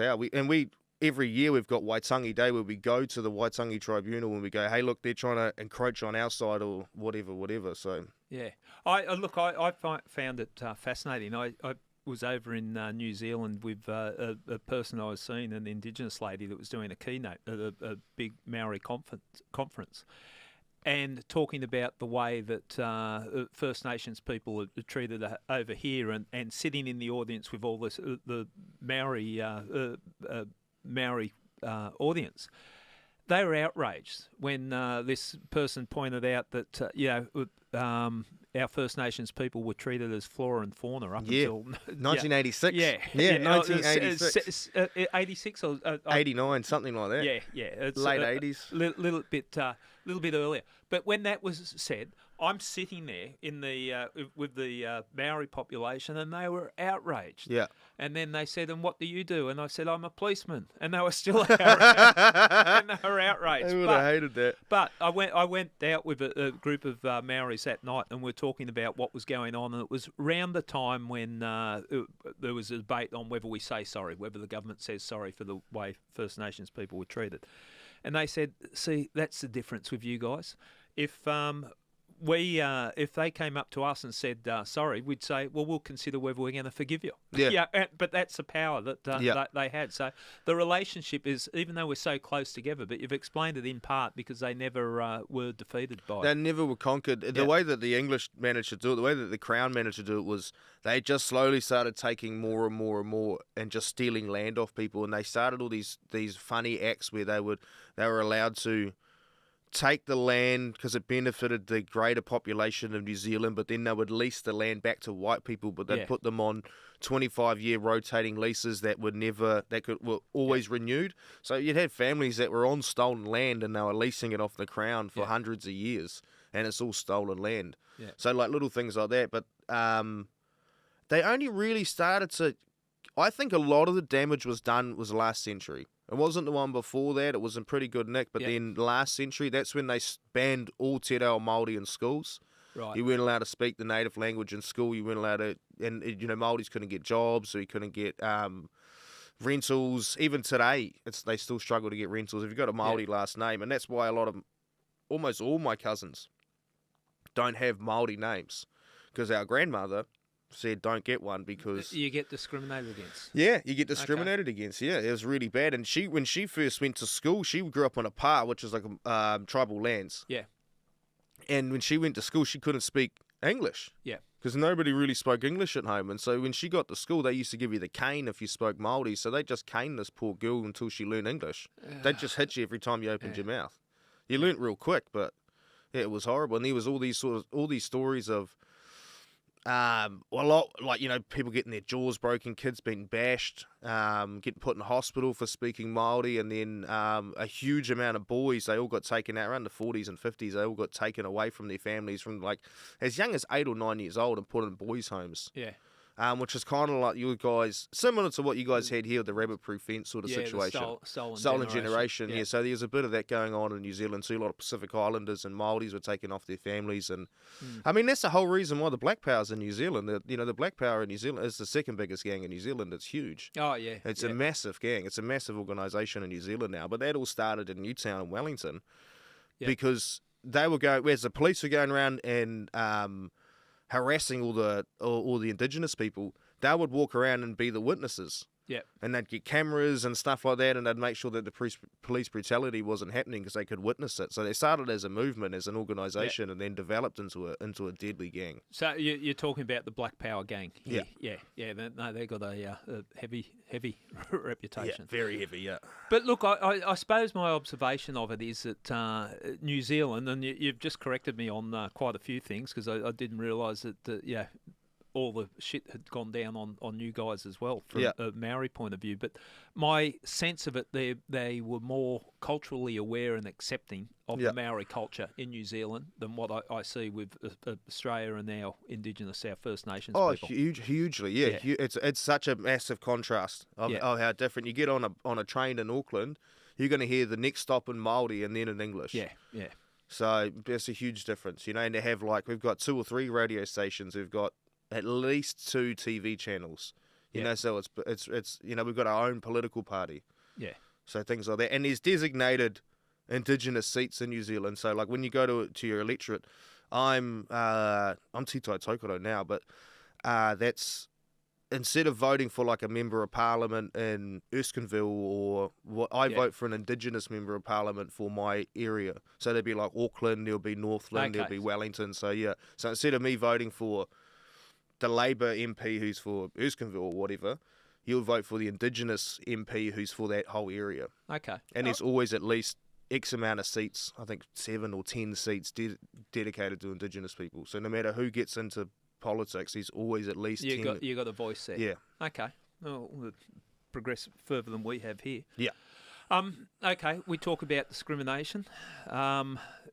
every year we've got Waitangi Day where we go to the Waitangi Tribunal and we go, hey, look, they're trying to encroach on our side or whatever. So I found it fascinating. I was over in New Zealand with a person I was seeing, an Indigenous lady that was doing a keynote at a big Maori conference. And talking about the way that First Nations people are treated over here, and sitting in the audience with all the Maori audience, they were outraged when this person pointed out that our First Nations people were treated as flora and fauna up until 1986. Yeah, 1986. 86 or 89, something like that. Yeah, it's late 80s. Little bit earlier. But when that was said, I'm sitting there in the with the Maori population, and they were outraged. Yeah. And then they said, "And what do you do?" And I said, "I'm a policeman." And they were still outraged. And they were outraged. They would have hated that. But I went out with a group of Maoris that night, and we're talking about what was going on. And it was around the time when there was a debate on whether we say sorry, whether the government says sorry for the way First Nations people were treated. And they said, "See, that's the difference with you guys. If they came up to us and said sorry, we'd say, well, we'll consider whether we're going to forgive you." Yeah. But that's the power that they had. So the relationship is, even though we're so close together, but you've explained it in part because they never were defeated by it. They never were conquered. The way that the English managed to do it, the way that the Crown managed to do it was they just slowly started taking more and more and more and just stealing land off people. And they started all these funny acts where they were allowed to take the land because it benefited the greater population of New Zealand, but then they would lease the land back to white people, but they'd put them on 25-year rotating leases that were always renewed. So you'd have families that were on stolen land and they were leasing it off the Crown for hundreds of years, and it's all stolen land. Yeah. So like little things like that, but they only really started to. I think a lot of the damage was last century. It wasn't the one before that. It was in pretty good nick. But then last century, that's when they banned all Te Reo Māori in schools. Right. You weren't allowed to speak the native language in school. You weren't allowed to, and Māoris couldn't get jobs, so you couldn't get rentals. Even today, they still struggle to get rentals if you've got a Māori last name. And that's why almost all my cousins don't have Māori names, because our grandmother said don't get one because you get discriminated against. Yeah, you get discriminated against. Yeah, it was really bad. And when she first went to school, she grew up on a pa, which is like tribal lands. Yeah. And when she went to school, she couldn't speak English. Yeah. Because nobody really spoke English at home. And so when she got to school, they used to give you the cane if you spoke Māori. So they just caned this poor girl until she learned English. They'd just hit you every time you opened your mouth. You learnt real quick, but it was horrible. And there was all these stories of people getting their jaws broken, kids being bashed, getting put in hospital for speaking Māori, and then a huge amount of boys, they all got taken out around the 40s and 50s. They all got taken away from their families from like as young as 8 or 9 years old and put in boys' homes. Yeah. Which is kind of like you guys, similar to what you guys had here, the rabbit-proof fence sort of situation. Stolen generation. Yeah, so there's a bit of that going on in New Zealand too. A lot of Pacific Islanders and Māoris were taking off their families. And I mean, that's the whole reason why the Black Power's in New Zealand. The Black Power in New Zealand is the second biggest gang in New Zealand. It's huge. Oh, yeah. It's a massive gang. It's a massive organisation in New Zealand now. But that all started in Newtown and Wellington because they were going, whereas the police were going around and harassing all the indigenous people, they would walk around and be the witnesses. Yeah. And they'd get cameras and stuff like that, and they'd make sure that the police brutality wasn't happening because they could witness it. So they started as a movement, as an organisation, and then developed into a deadly gang. So you're talking about the Black Power gang? Yeah. They've got a heavy reputation. Yeah, very heavy, yeah. But look, I suppose my observation of it is that New Zealand, and you've just corrected me on quite a few things because I didn't realise that, all the shit had gone down on you guys as well from a Maori point of view. But my sense of it, they were more culturally aware and accepting of the Maori culture in New Zealand than what I see with Australia and our Indigenous, our First Nations people. Hugely, yeah. It's such a massive contrast of how different. You get on a train in Auckland, you're going to hear the next stop in Māori and then in English. Yeah. So there's a huge difference, and to have we've got 2 or 3 radio stations, we've got at least 2 TV channels, so it's we've got our own political party. Yeah. So things like that. And there's designated Indigenous seats in New Zealand. So like when you go to your electorate, I'm Titai Tokoro now, but that's instead of voting for like a member of parliament in Erskineville or I vote for an Indigenous member of parliament for my area. So there'd be like Auckland, there'll be Northland, there'll be Wellington. So so instead of me voting for the Labour MP who's for Erskineville or whatever, you'll vote for the Indigenous MP who's for that whole area. Okay. And there's always at least X amount of seats, I think 7 or 10 seats dedicated to Indigenous people. So no matter who gets into politics, there's always at least 10. You got a voice there. Yeah. Okay. Well, we'll progress further than we have here. Yeah. Okay, we talk about discrimination.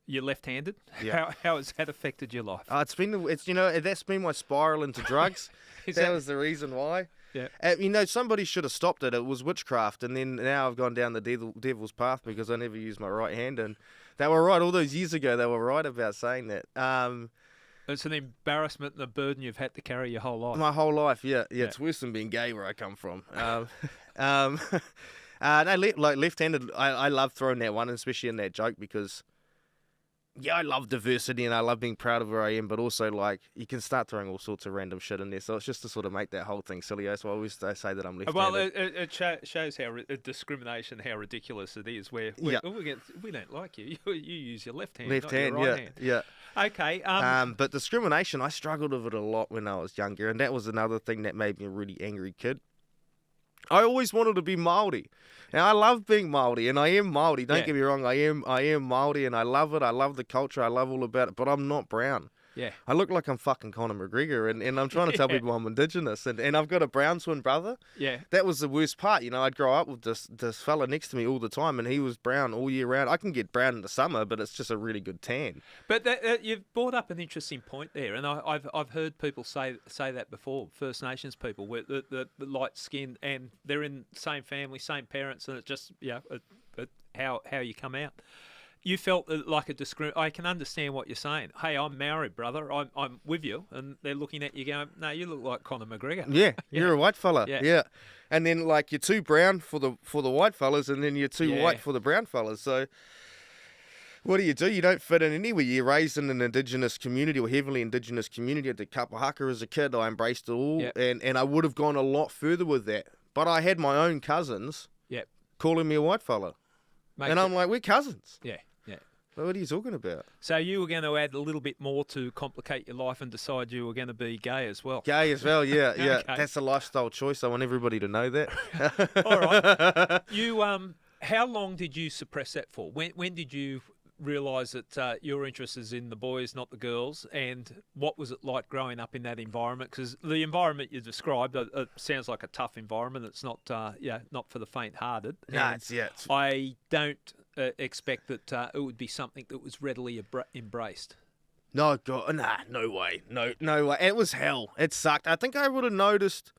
You're left-handed. Yeah. How has that affected your life? That's been my spiral into drugs. that was the reason why. Yeah. Somebody should have stopped it. It was witchcraft, and then now I've gone down the devil's path because I never used my right hand, and they were right all those years ago. They were right about saying that. It's an embarrassment and a burden you've had to carry your whole life. My whole life, yeah. It's worse than being gay where I come from. Left-handed, I love throwing that one, especially in that joke, because I love diversity and I love being proud of where I am, but also, you can start throwing all sorts of random shit in there. So it's just to sort of make that whole thing silly. So I always say that I'm left-handed. Well, it shows how discrimination, how ridiculous it is. We don't like you. You use your left hand, not your right hand. Yeah. Okay. But discrimination, I struggled with it a lot when I was younger, and that was another thing that made me a really angry kid. I always wanted to be Māori. And I love being Māori, and I am Māori. Don't get me wrong, I am Māori, and I love it. I love the culture. I love all about it, but I'm not brown. Yeah. I look like I'm fucking Conor McGregor, and I'm trying to tell people I'm Indigenous, and I've got a brown twin brother. Yeah. That was the worst part. I'd grow up with this fella next to me all the time, and he was brown all year round. I can get brown in the summer, but it's just a really good tan. But you've brought up an interesting point there, and I've heard people say that before. First Nations people, with the light skin, and they're in the same family, same parents, and it's just how you come out. You felt like a discrimination. I can understand what you're saying. Hey, I'm Maori, brother. I'm with you, and they're looking at you going, "No, you look like Conor McGregor." Yeah, you're a white fella. Yeah. And then you're too brown for the white fellas, and then you're too white for the brown fellas. So what do? You don't fit in anywhere. You're raised in an Indigenous community or heavily Indigenous community. At the Kapahaka as a kid, I embraced it all, and I would have gone a lot further with that. But I had my own cousins calling me a white fella. And I'm like, we're cousins. Yeah. What are you talking about? So you were going to add a little bit more to complicate your life and decide you were going to be gay as well. Gay as well, yeah. Okay. That's a lifestyle choice. I want everybody to know that. All right. You, how long did you suppress that for? When did you realise that your interest is in the boys, not the girls? And what was it like growing up in that environment? Because the environment you described, it sounds like a tough environment. It's not, not for the faint-hearted. No, I don't expect that it would be something that was readily embraced. No, God, no way. No way. It was hell. It sucked. I think I would have noticed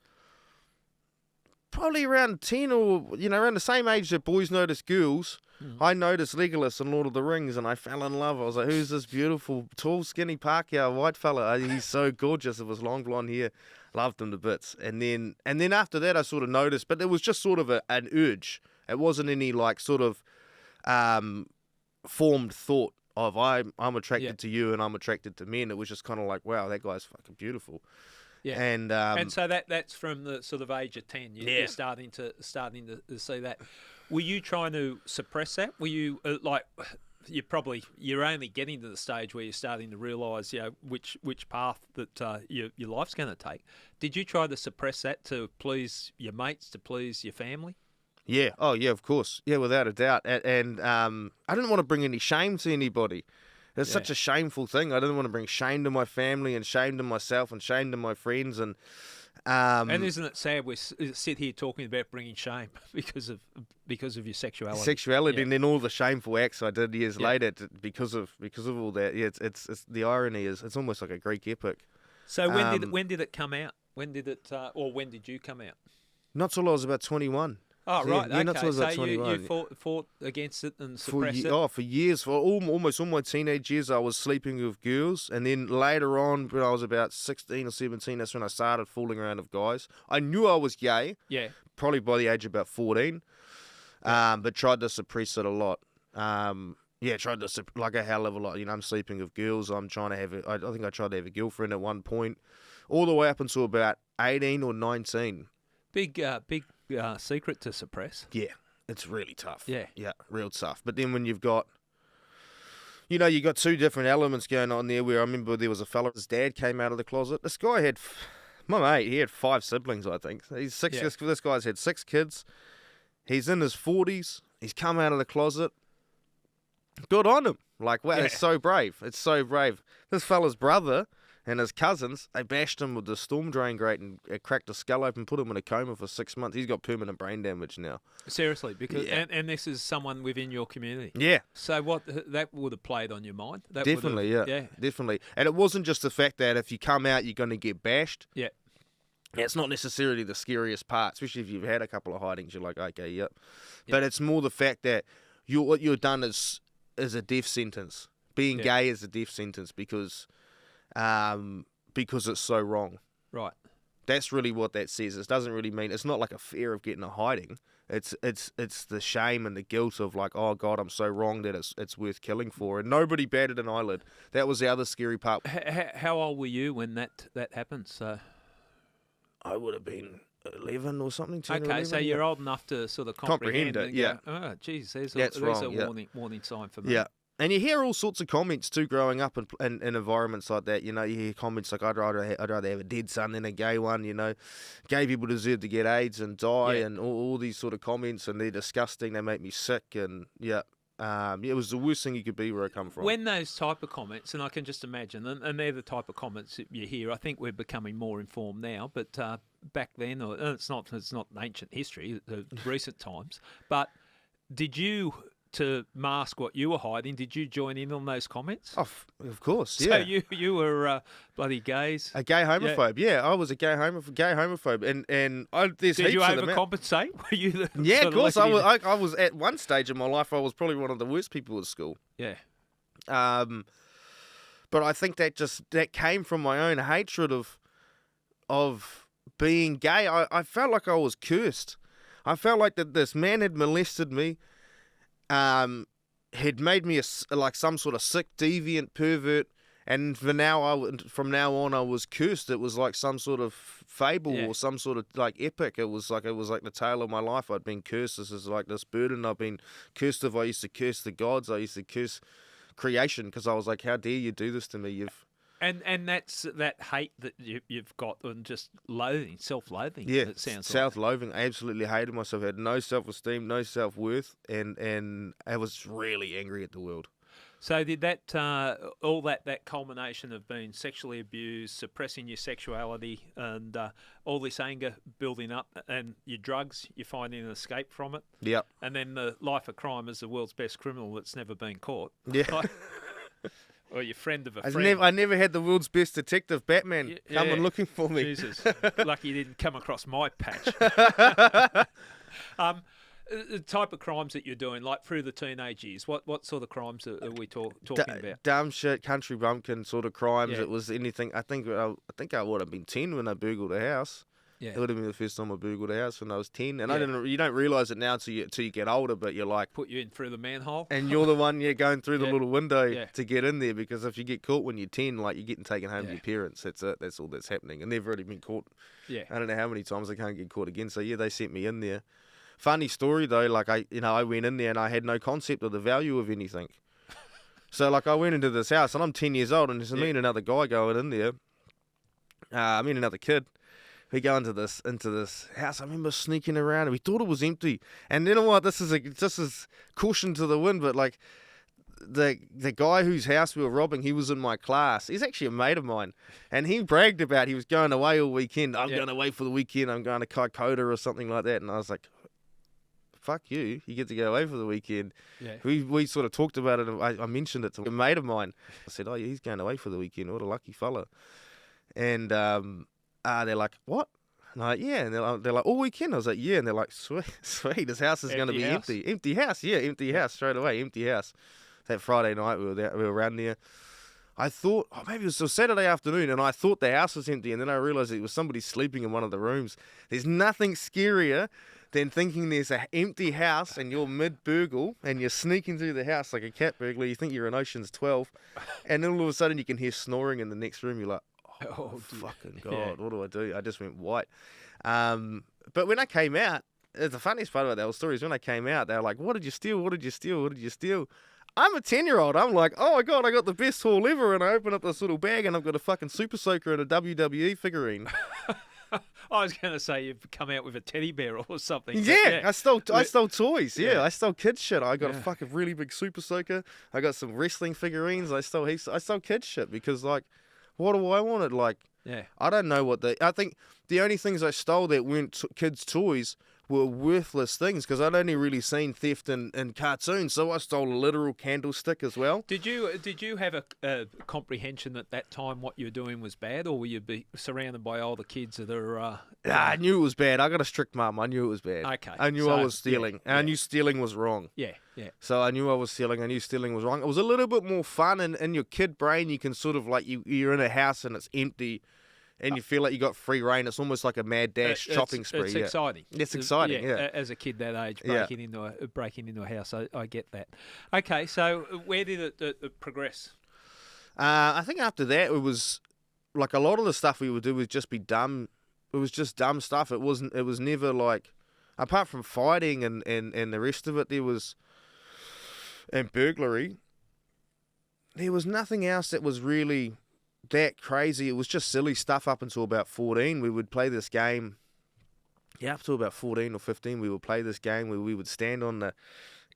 probably around 10 or, around the same age that boys notice girls. I noticed Legolas in Lord of the Rings, and I fell in love. I was like, who's this beautiful, tall, skinny Pākehā white fella? He's so gorgeous with his long blonde hair. Loved him to bits. And then after that, I sort of noticed, but it was just sort of an urge. It wasn't any formed thought of I'm attracted to you and I'm attracted to men. It was just kind of like, wow, that guy's fucking beautiful. Yeah, and so that's from the sort of age of 10. You're starting to see that. Were you trying to suppress that? Were you you're only getting to the stage where you're starting to realise which path that your life's going to take? Did you try to suppress that to please your mates, to please your family? Yeah. Oh, yeah, of course. Yeah, without a doubt. And I didn't want to bring any shame to anybody. It's such a shameful thing. I didn't want to bring shame to my family and shame to myself and shame to my friends. And isn't it sad we sit here talking about bringing shame because of your sexuality? Sexuality, and then all the shameful acts I did years later because of all that. Yeah, it's the irony is it's almost like a Greek epic. So when did it come out? When did you come out? Not till I was about 21. Oh, right. Yeah, not till I was about 21. You fought against it and suppressed it? For years. For almost all my teenage years, I was sleeping with girls. And then later on, when I was about 16 or 17, that's when I started fooling around with guys. I knew I was gay. Yeah. Probably by the age of about 14. But tried to suppress it a lot. Tried to, like a hell of a lot. I'm sleeping with girls. I'm trying to have I think I tried to have a girlfriend at one point. All the way up until about 18 or 19. Big secret to suppress. Yeah, it's really tough. Yeah, real tough. But then when you've got, you got two different elements going on there. Where I remember there was a fella, his dad came out of the closet. This guy had, my mate, he had 5 siblings, I think. He's 6. Yeah. This guy's had 6 kids. He's in his 40s. He's come out of the closet. Good on him. Like, wow, it's so brave. It's so brave. This fella's brother and his cousins, they bashed him with the storm drain grate and cracked his skull open, put him in a coma for 6 months. He's got permanent brain damage now. Seriously, because and this is someone within your community. Yeah. So that would have played on your mind. That Definitely, yeah. Definitely. And it wasn't just the fact that if you come out, you're going to get bashed. Yeah. It's not necessarily the scariest part, especially if you've had a couple of hidings. You're like, okay, yep. But it's more the fact that what you've done is a death sentence. Being gay is a death sentence because it's so wrong. Right. That's really what that says. It doesn't really mean, it's not like a fear of getting a hiding. It's the shame and the guilt of like, oh God, I'm so wrong that it's worth killing for. And nobody batted an eyelid. That was the other scary part. How old were you when that happened? So I would have been 11 or something. 10 okay, or 11, so you're old enough to sort of comprehend it. Yeah. Oh, geez, there's That's a wrong, warning sign for me. Yeah. And you hear all sorts of comments too growing up in environments like that. You know, you hear comments like, I'd rather have a dead son than a gay one, you know. Gay people deserve to get AIDS and die and all these sort of comments, and they're disgusting. They make me sick and, it was the worst thing you could be where I come from. When those type of comments, and I can just imagine, and they're the type of comments that you hear, I think we're becoming more informed now, but back then, it's not ancient history, recent times, but did you, to mask what you were hiding, did you join in on those comments? Oh, of course, yeah. So you were bloody gays. A gay homophobe, yeah. I was a gay homophobe, and there's did heaps you of them. overcompensate? Were you? Yeah, of course. I was at one stage in my life. I was probably one of the worst people at school. Yeah. But I think that came from my own hatred of being gay. I felt like I was cursed. I felt like that this man had molested me. Had made me like some sort of sick, deviant pervert, and from now on I was cursed. It was like some sort of fable or some sort of like epic. It was like the tale of my life. I'd been cursed. This is like this burden I've been cursed of. I used to curse the gods. I used to curse creation because I was like, how dare you do this to me? And that's that hate that you've got and just loathing, self-loathing. Yeah, it sounds self-loathing. I absolutely hated myself. I had no self-esteem, no self-worth, and I was really angry at the world. So did that all that culmination of being sexually abused, suppressing your sexuality, and all this anger building up, and your drugs, you're finding an escape from it? Yep. And then the life of crime as the world's best criminal that's never been caught. Yeah. Or your friend of a friend. I never had the world's best detective, Batman, coming looking for me. Jesus. Lucky you didn't come across my patch. The type of crimes that you're doing, like through the teenage years, what sort of crimes are we talking about? Dumb shit, country bumpkin sort of crimes. Yeah. It was anything. I think I would have been 10 when I burgled a house. Yeah. It would have been the first time I burgled a house when I was 10. And you don't realise it now till you get older, but you're like... Put you in through the manhole. And you're the one, going through the little window to get in there, because if you get caught when you're 10, like, you're getting taken home to your parents. That's it. That's all that's happening. And they've already been caught. Yeah. I don't know how many times I can't get caught again. So, they sent me in there. Funny story, though. Like, I went in there and I had no concept of the value of anything. So, like, I went into this house and I'm 10 years old, and there's me and another guy going in there. Another kid. We go into this house. I remember sneaking around, and we thought it was empty. And you know what? This is caution to the wind, but like the guy whose house we were robbing, he was in my class. He's actually a mate of mine, and he bragged about he was going away all weekend. I'm going away for the weekend. I'm going to Kaikoura or something like that. And I was like, fuck you. You get to go away for the weekend. Yeah. We sort of talked about it, and I mentioned it to a mate of mine. I said, oh, yeah, he's going away for the weekend. What a lucky fella. And they're like, what? And I'm like, yeah. And they're like, all weekend? I was like, yeah. And they're like, sweet. This house is going to be empty. Empty house, yeah. Empty house straight away. Empty house. That Friday night we were around there. I thought, maybe it was a Saturday afternoon, and I thought the house was empty, and then I realised it was somebody sleeping in one of the rooms. There's nothing scarier than thinking there's an empty house and you're mid-burgle and you're sneaking through the house like a cat burglar. You think you're in Ocean's 12, and then all of a sudden you can hear snoring in the next room. You're like, oh fucking God, what do I do? I just went white. But when I came out, the funniest part about that whole story is when I came out, they were like, what did you steal? What did you steal? What did you steal? I'm a 10-year-old. I'm like, oh my God, I got the best haul ever. And I open up this little bag and I've got a fucking Super Soaker and a WWE figurine. I was going to say you've come out with a teddy bear or something. Yeah, I stole toys. Yeah, I stole kids shit. I got a Yeah. fucking really big Super Soaker. I got some wrestling figurines. I stole kids shit because, like, what do I want? Like, Yeah. I don't know I think the only things I stole that weren't kids' toys were worthless things because I'd only really seen theft in cartoons, so I stole a literal candlestick as well. Did you have a comprehension at that time what you were doing was bad, or were you be surrounded by older kids that are? I knew it was bad. I got a strict mum. I knew it was bad. Okay, I knew I was stealing. yeah. I knew stealing was wrong. Yeah, yeah. So I knew I was stealing. I knew stealing was wrong. It was a little bit more fun, and in your kid brain, you can sort of like you're in a house and it's empty. And you feel like you got free reign. It's almost like a mad dash shopping spree. It's exciting. It's exciting, yeah. As a kid that age, breaking into a house, I get that. Okay, so where did it progress? I think after that, it was like a lot of the stuff we would do would just be dumb. It was just dumb stuff. It was never like, apart from fighting and the rest of it, and burglary, there was nothing else that was really that crazy. It was just silly stuff up until about 14. We would play this game. Yeah, up to about 14 or 15, we would play this game where we would stand on the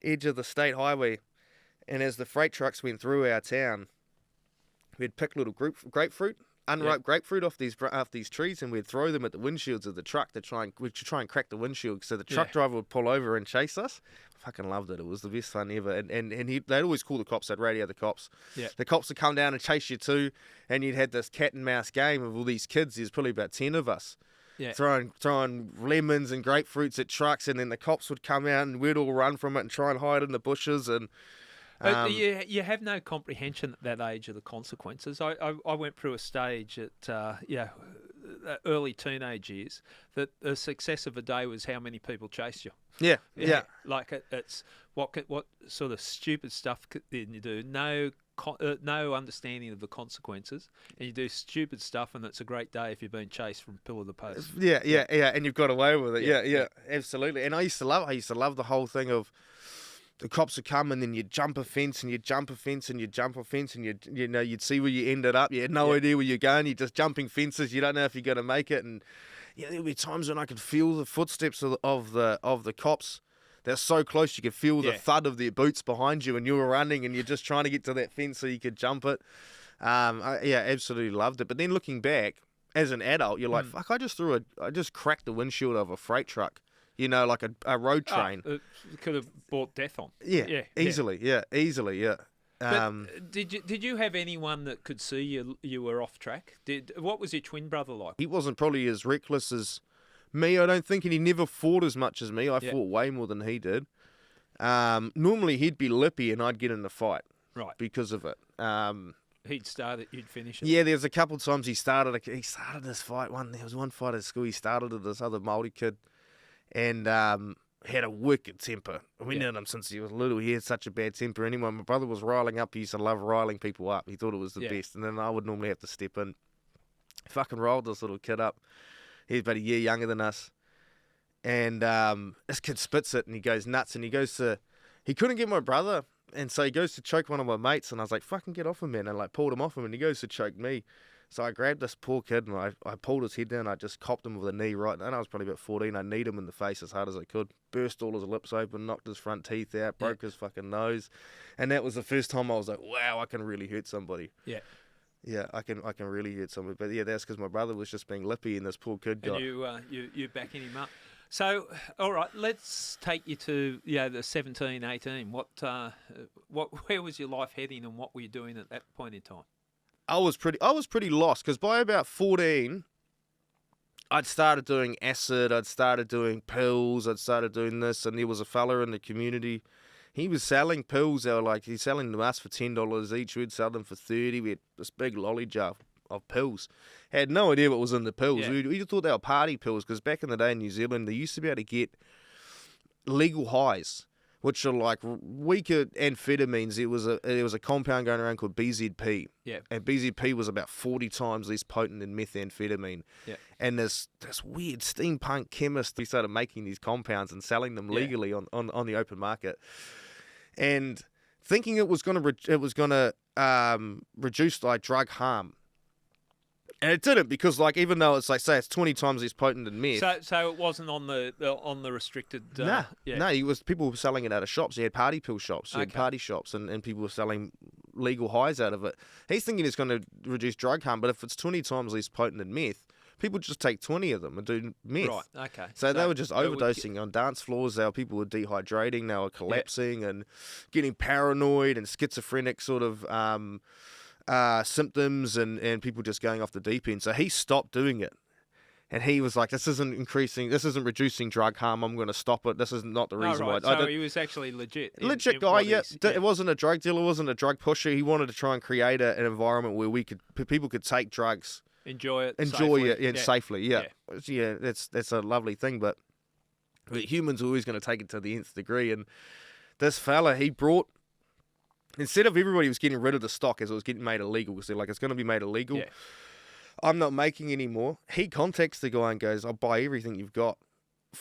edge of the state highway, and as the freight trucks went through our town, we'd pick little grapefruit, unripe grapefruit off these trees, and we'd throw them at the windshields of the truck to try and crack the windshield, so the truck driver would pull over and chase us. Fucking loved it. It was the best fun ever. And they'd always call the cops. They'd radio the cops. Yeah. The cops would come down and chase you too, and you'd had this cat and mouse game of all these kids. There's probably about 10 of us. Yeah. Throwing lemons and grapefruits at trucks, and then the cops would come out and we'd all run from it and try and hide in the bushes. And you have no comprehension at that age of the consequences. I went through a stage at early teenage years that the success of a day was how many people chased you. Yeah. Like it's what sort of stupid stuff did you do? No understanding of the consequences, and you do stupid stuff, and it's a great day if you're being chased from pillar to post. Yeah, and you've got away with it. Yeah, absolutely. And I used to love the whole thing of the cops would come, and then you'd jump a fence, and you'd jump a fence, and you'd jump a fence, and you'd see where you ended up. You had no idea where you're going. You're just jumping fences. You don't know if you're going to make it. And there'd be times when I could feel the footsteps of the cops. They're so close, you could feel the thud of their boots behind you, and you were running, and you're just trying to get to that fence so you could jump it. I absolutely loved it. But then looking back, as an adult, you're like, fuck, I just cracked the windshield of a freight truck, like a road train. It could have brought death on. Easily. But did you have anyone that could see you were off track? What was your twin brother like? He wasn't probably as reckless as me, I don't think, and he never fought as much as me. I fought way more than he did. Normally he'd be lippy and I'd get in the fight. Right. Because of it. He'd start it, you'd finish it. Yeah, there's a couple of times he started this fight. There was one fight at school. He started with this other Māori kid, and had a wicked temper. We knew him since he was little. He had such a bad temper. Anyway, my brother was riling up. He used to love riling people up. He thought it was the best, and then I would normally have to step in. Fucking rolled this little kid up. He's about a year younger than us. And this kid spits it and he goes nuts, and he couldn't get my brother, and so he goes to choke one of my mates, and I was like, fucking get off him, man, and pulled him off him, and he goes to choke me. So I grabbed this poor kid and I pulled his head down. I just copped him with a knee right, and I was probably about 14. I kneed him in the face as hard as I could, burst all his lips open, knocked his front teeth out, broke his fucking nose. And that was the first time I was like, wow, I can really hurt somebody. Yeah, I can really hurt somebody. But that's because my brother was just being lippy, and this poor kid got... And you backing him up. So, all right, let's take you to the 17, 18. Where was your life heading, and what were you doing at that point in time? I was pretty lost, because by about 14, I'd started doing acid, I'd started doing pills, I'd started doing this, and there was a fella in the community. He was selling pills. They were like, he's selling them us for $10 each. We'd sell them for $30. We had this big lolly jar of pills. Had no idea what was in the pills. Yeah. We thought they were party pills, because back in the day in New Zealand, they used to be able to get legal highs, which are like weaker amphetamines. There was a compound going around called BZP. Yeah. And BZP was about 40 times less potent than methamphetamine. Yeah. And this weird steampunk chemist, he started making these compounds and selling them legally on the open market. And thinking it was going to reduce like drug harm. And it didn't, because like even though it's like, say it's 20 times less potent than meth. So it wasn't on the restricted. No, yeah. people were selling it out of shops. He had party pill shops, he had party shops, and people were selling legal highs out of it. He's thinking it's going to reduce drug harm, but if it's 20 times less potent than meth, people just take 20 of them and do meth. Right. Okay. So they were just overdosing on dance floors. People were dehydrating. They were collapsing and getting paranoid and schizophrenic sort of symptoms, and people just going off the deep end. So he stopped doing it. And he was like, this isn't reducing drug harm. I'm going to stop it. This is not the reason why. So he was actually legit. Legit guy, yeah. It wasn't a drug dealer, wasn't a drug pusher. He wanted to try and create an environment where people could take drugs. Enjoy it safely. Yeah. That's a lovely thing, but humans are always going to take it to the nth degree. And this fella, he brought, instead of everybody was getting rid of the stock as it was getting made illegal, because they're like, it's going to be made illegal. Yeah. I'm not making any more. He contacts the guy and goes, I'll buy everything you've got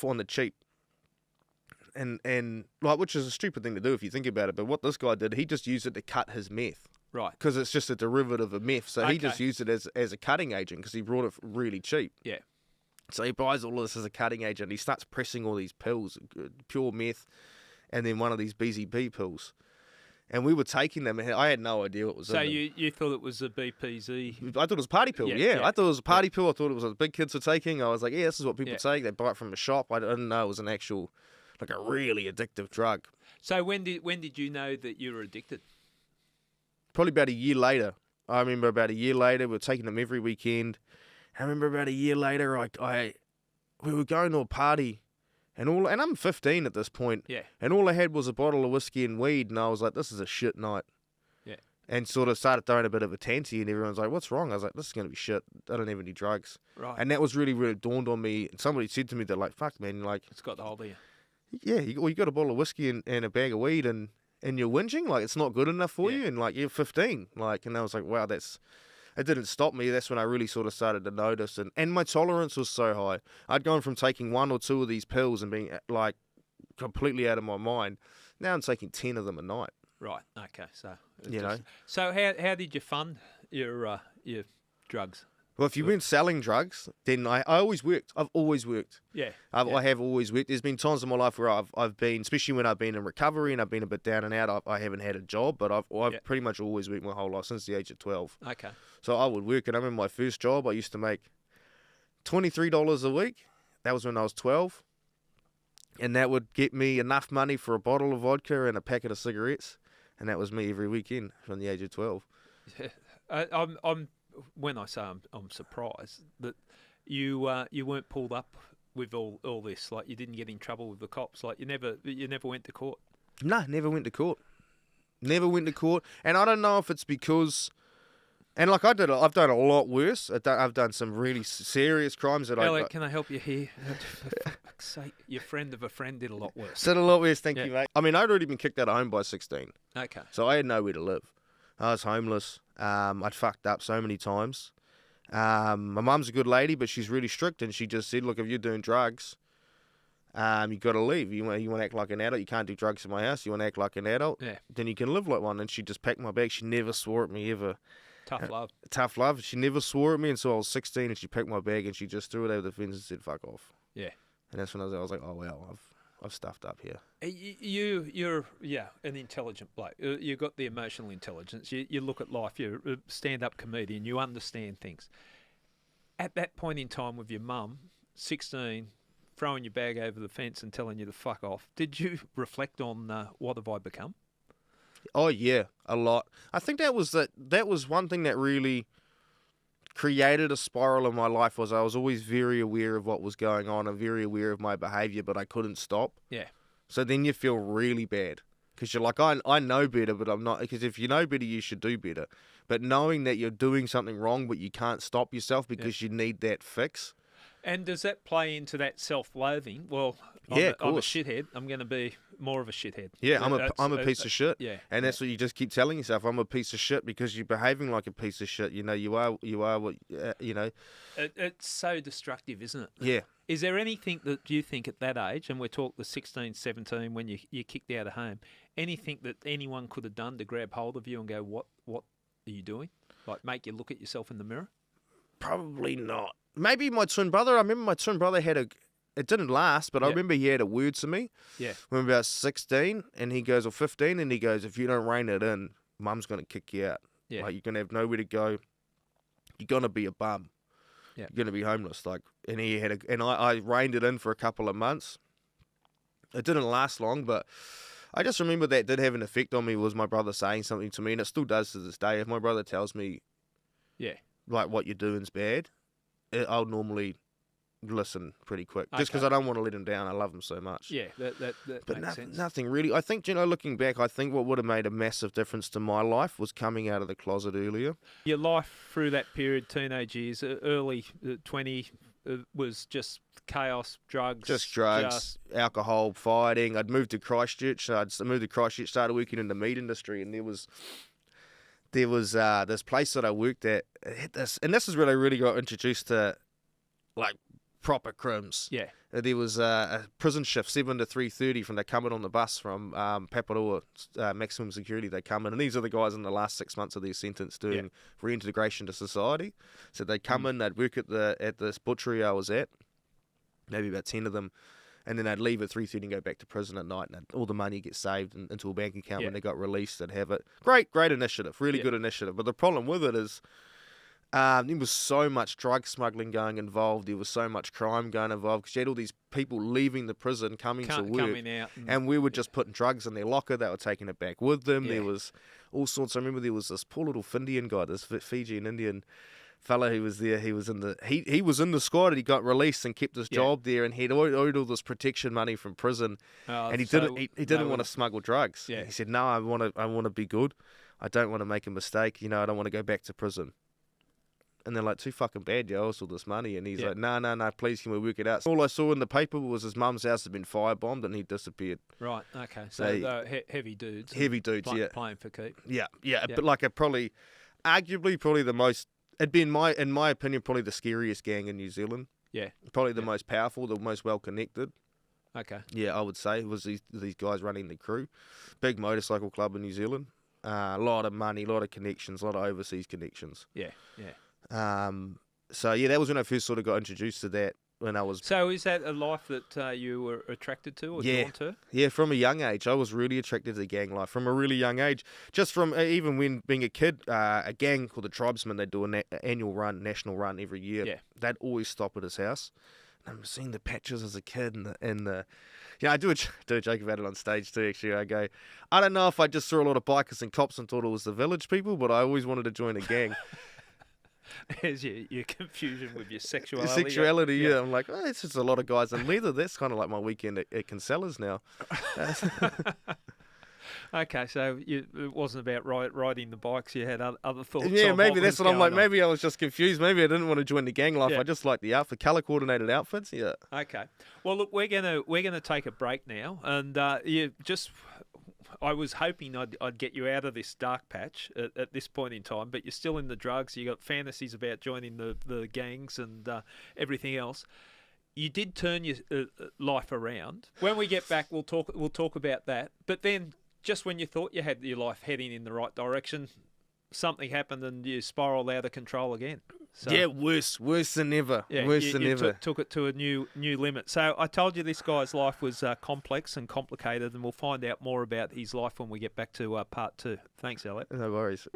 on the cheap. And like, which is a stupid thing to do if you think about it. But what this guy did, he just used it to cut his meth. Right. Because it's just a derivative of meth. So he just used it as a cutting agent because he brought it really cheap. Yeah. So he buys all of this as a cutting agent. He starts pressing all these pills, pure meth, and then one of these BZB pills. And we were taking them, and I had no idea what was in them. So you thought it was a BPZ? I thought it was a party pill, yeah. I thought it was a party pill. I thought it was what big kids were taking. I was like, yeah, this is what people take. They buy it from a shop. I didn't know it was an actual, like a really addictive drug. So when did you know that you were addicted? Probably about a year later. I remember about a year later, we were taking them every weekend. I remember about a year later, we were going to a party. And I'm 15 at this point. Yeah. And all I had was a bottle of whiskey and weed, and I was like, this is a shit night. Yeah. And sort of started throwing a bit of a tanty, and everyone's like, what's wrong? I was like, this is going to be shit. I don't have any drugs. Right. And that was really, really dawned on me. And somebody said to me, they're like, fuck, man, like... It's got the hold of you. Yeah, you got a bottle of whiskey and a bag of weed, and you're whinging? Like, it's not good enough for you? And, like, you're 15. Like, and I was like, wow, it didn't stop me. That's when I really sort of started to notice. And my tolerance was so high. I'd gone from taking 1 or 2 of these pills and being, like, completely out of my mind. Now I'm taking 10 of them a night. Right. Okay. So, So how did you fund your drugs? Well, if you've been selling drugs, then I always worked. I've always worked. Yeah. I have always worked. There's been times in my life where I've been, especially when I've been in recovery and I've been a bit down and out, I haven't had a job, but I've pretty much always worked my whole life since the age of 12. Okay. So I would work, and I remember my first job, I used to make $23 a week. That was when I was 12. And that would get me enough money for a bottle of vodka and a packet of cigarettes. And that was me every weekend from the age of 12. Yeah. When I say I'm surprised that you weren't pulled up with all this, like you didn't get in trouble with the cops, like you never went to court. No, never went to court. Never went to court, and I don't know if it's because, and like I've done a lot worse. I've done some really serious crimes that Elliot, can I help you here? For fuck's sake, your friend of a friend did a lot worse. Did a lot worse, thank you, mate. I mean, I'd already been kicked out of home by 16. Okay. So I had nowhere to live. I was homeless. I'd fucked up so many times. My mum's a good lady, but she's really strict, and she just said, look, if you're doing drugs, you got to leave. You want to act like an adult. You can't do drugs in my house. You want to act like an adult, then you can live like one. And she just packed my bag. She never swore at me ever. Tough love. Tough love. She never swore at me until I was 16, and she packed my bag, and she just threw it over the fence and said, fuck off. Yeah. And that's when I was like, oh, wow, I've stuffed up here. You're an intelligent bloke. You've got the emotional intelligence. You look at life. You're a stand-up comedian. You understand things. At that point in time with your mum, 16, throwing your bag over the fence and telling you to fuck off, did you reflect on what have I become? Oh, yeah, a lot. I think that was one thing that really created a spiral in my life. Was I was always very aware of what was going on and very aware of my behaviour, but I couldn't stop. Yeah. So then you feel really bad because you're like, I know better, but I'm not. Because if you know better, you should do better. But knowing that you're doing something wrong, but you can't stop yourself because you need that fix. And does that play into that self-loathing? Well, I'm a shithead. I'm going to be more of a shithead. Yeah, I'm a piece of shit. Yeah, and that's what you just keep telling yourself. I'm a piece of shit because you're behaving like a piece of shit. You know, you are what you know. It's so destructive, isn't it? Yeah. Is there anything that you think at that age, and we're talking the 16, 17, when you kicked out of home, anything that anyone could have done to grab hold of you and go, what are you doing? Like make you look at yourself in the mirror? Probably not. Maybe my twin brother. I remember my twin brother had it didn't last, but I remember he had a word to me. Yeah. When we were about 16, and he goes, or 15, and he goes, if you don't rein it in, Mum's going to kick you out. Yeah. Like, you're going to have nowhere to go. You're going to be a bum. Yeah. You're going to be homeless. Like, and he had I reined it in for a couple of months. It didn't last long, but I just remember that did have an effect on me, was my brother saying something to me, and it still does to this day. If my brother tells me, like, what you're doing's bad, I'll normally listen pretty quick, just because I don't want to let him down. I love him so much. Yeah, that but makes sense. Nothing really. I think, looking back, I think what would have made a massive difference to my life was coming out of the closet earlier. Your life through that period, teenage years, early 20, was just chaos, drugs. Just drugs, alcohol, fighting. I'd moved to Christchurch. Started working in the meat industry, and there was this place that I worked at. And this is where I really got introduced to, like, proper crims. Yeah. There was a prison shift, 7 to 3:30, from they coming on the bus from Paparoa, maximum security. They come in, and these are the guys in the last 6 months of their sentence doing reintegration to society. So they'd come in, they'd work at this butchery I was at, maybe about 10 of them, and then they'd leave at 3:30 and go back to prison at night, and all the money gets saved into a bank account. When they got released, they'd have it. Great initiative, really good initiative. But the problem with it is, there was so much drug smuggling going involved. There was so much crime going involved, because you had all these people leaving the prison, coming to work, coming out, and we were just putting drugs in their locker. They were taking it back with them. There was all sorts. I remember there was this poor little Findian guy, this Fijian Indian fella who was there. He was in the squad, and he got released and kept his job there, and he'd owed all this protection money from prison, and he didn't want to smuggle drugs. Yeah. He said, "No, I want to be good. I don't want to make a mistake. I don't want to go back to prison." And they're like, too fucking bad, you owe us all this money. And he's like, no, please, can we work it out? So all I saw in the paper was his mum's house had been firebombed, and he disappeared. Right, okay. So heavy dudes. Heavy dudes, Playing for keep. Yeah. But like arguably the most, it'd be in my opinion, probably the scariest gang in New Zealand. Yeah. Probably the most powerful, the most well-connected. Okay. Yeah, I would say, was these guys running the crew. Big motorcycle club in New Zealand. A lot of money, a lot of connections, a lot of overseas connections. Yeah. So that was when I first sort of got introduced to that, when I was... So is that a life that you were attracted to or drawn to? Yeah, from a young age. I was really attracted to the gang life from a really young age. Just from, even when being a kid, a gang called the Tribesmen, they do an annual run, national run every year. Yeah. They'd always stop at his house. And I'm seeing the patches as a kid and the I do a joke about it on stage too, actually. I go, I don't know if I just saw a lot of bikers and cops and thought it was the village people, but I always wanted to join a gang. There's your confusion with your sexuality. Sexuality, yeah. I'm like, it's just a lot of guys in leather. That's kind of like my weekend at Kinsella's now. Okay, so it wasn't about riding the bikes. You had other thoughts. Yeah, maybe that's what I'm like. On. Maybe I was just confused. Maybe I didn't want to join the gang life. I just like the outfit, color coordinated outfits. Yeah. Okay. Well, look, we're gonna take a break now, and I was hoping I'd get you out of this dark patch at this point in time, but you're still in the drugs. You got fantasies about joining the gangs and everything else. You did turn your life around. When we get back, we'll talk about that. But then, just when you thought you had your life heading in the right direction, something happened and you spiraled out of control again. So, yeah, worse than ever. Yeah, worse than ever. Took it to a new limit. So I told you this guy's life was complex and complicated, and we'll find out more about his life when we get back to part 2. Thanks, Elliot. No worries.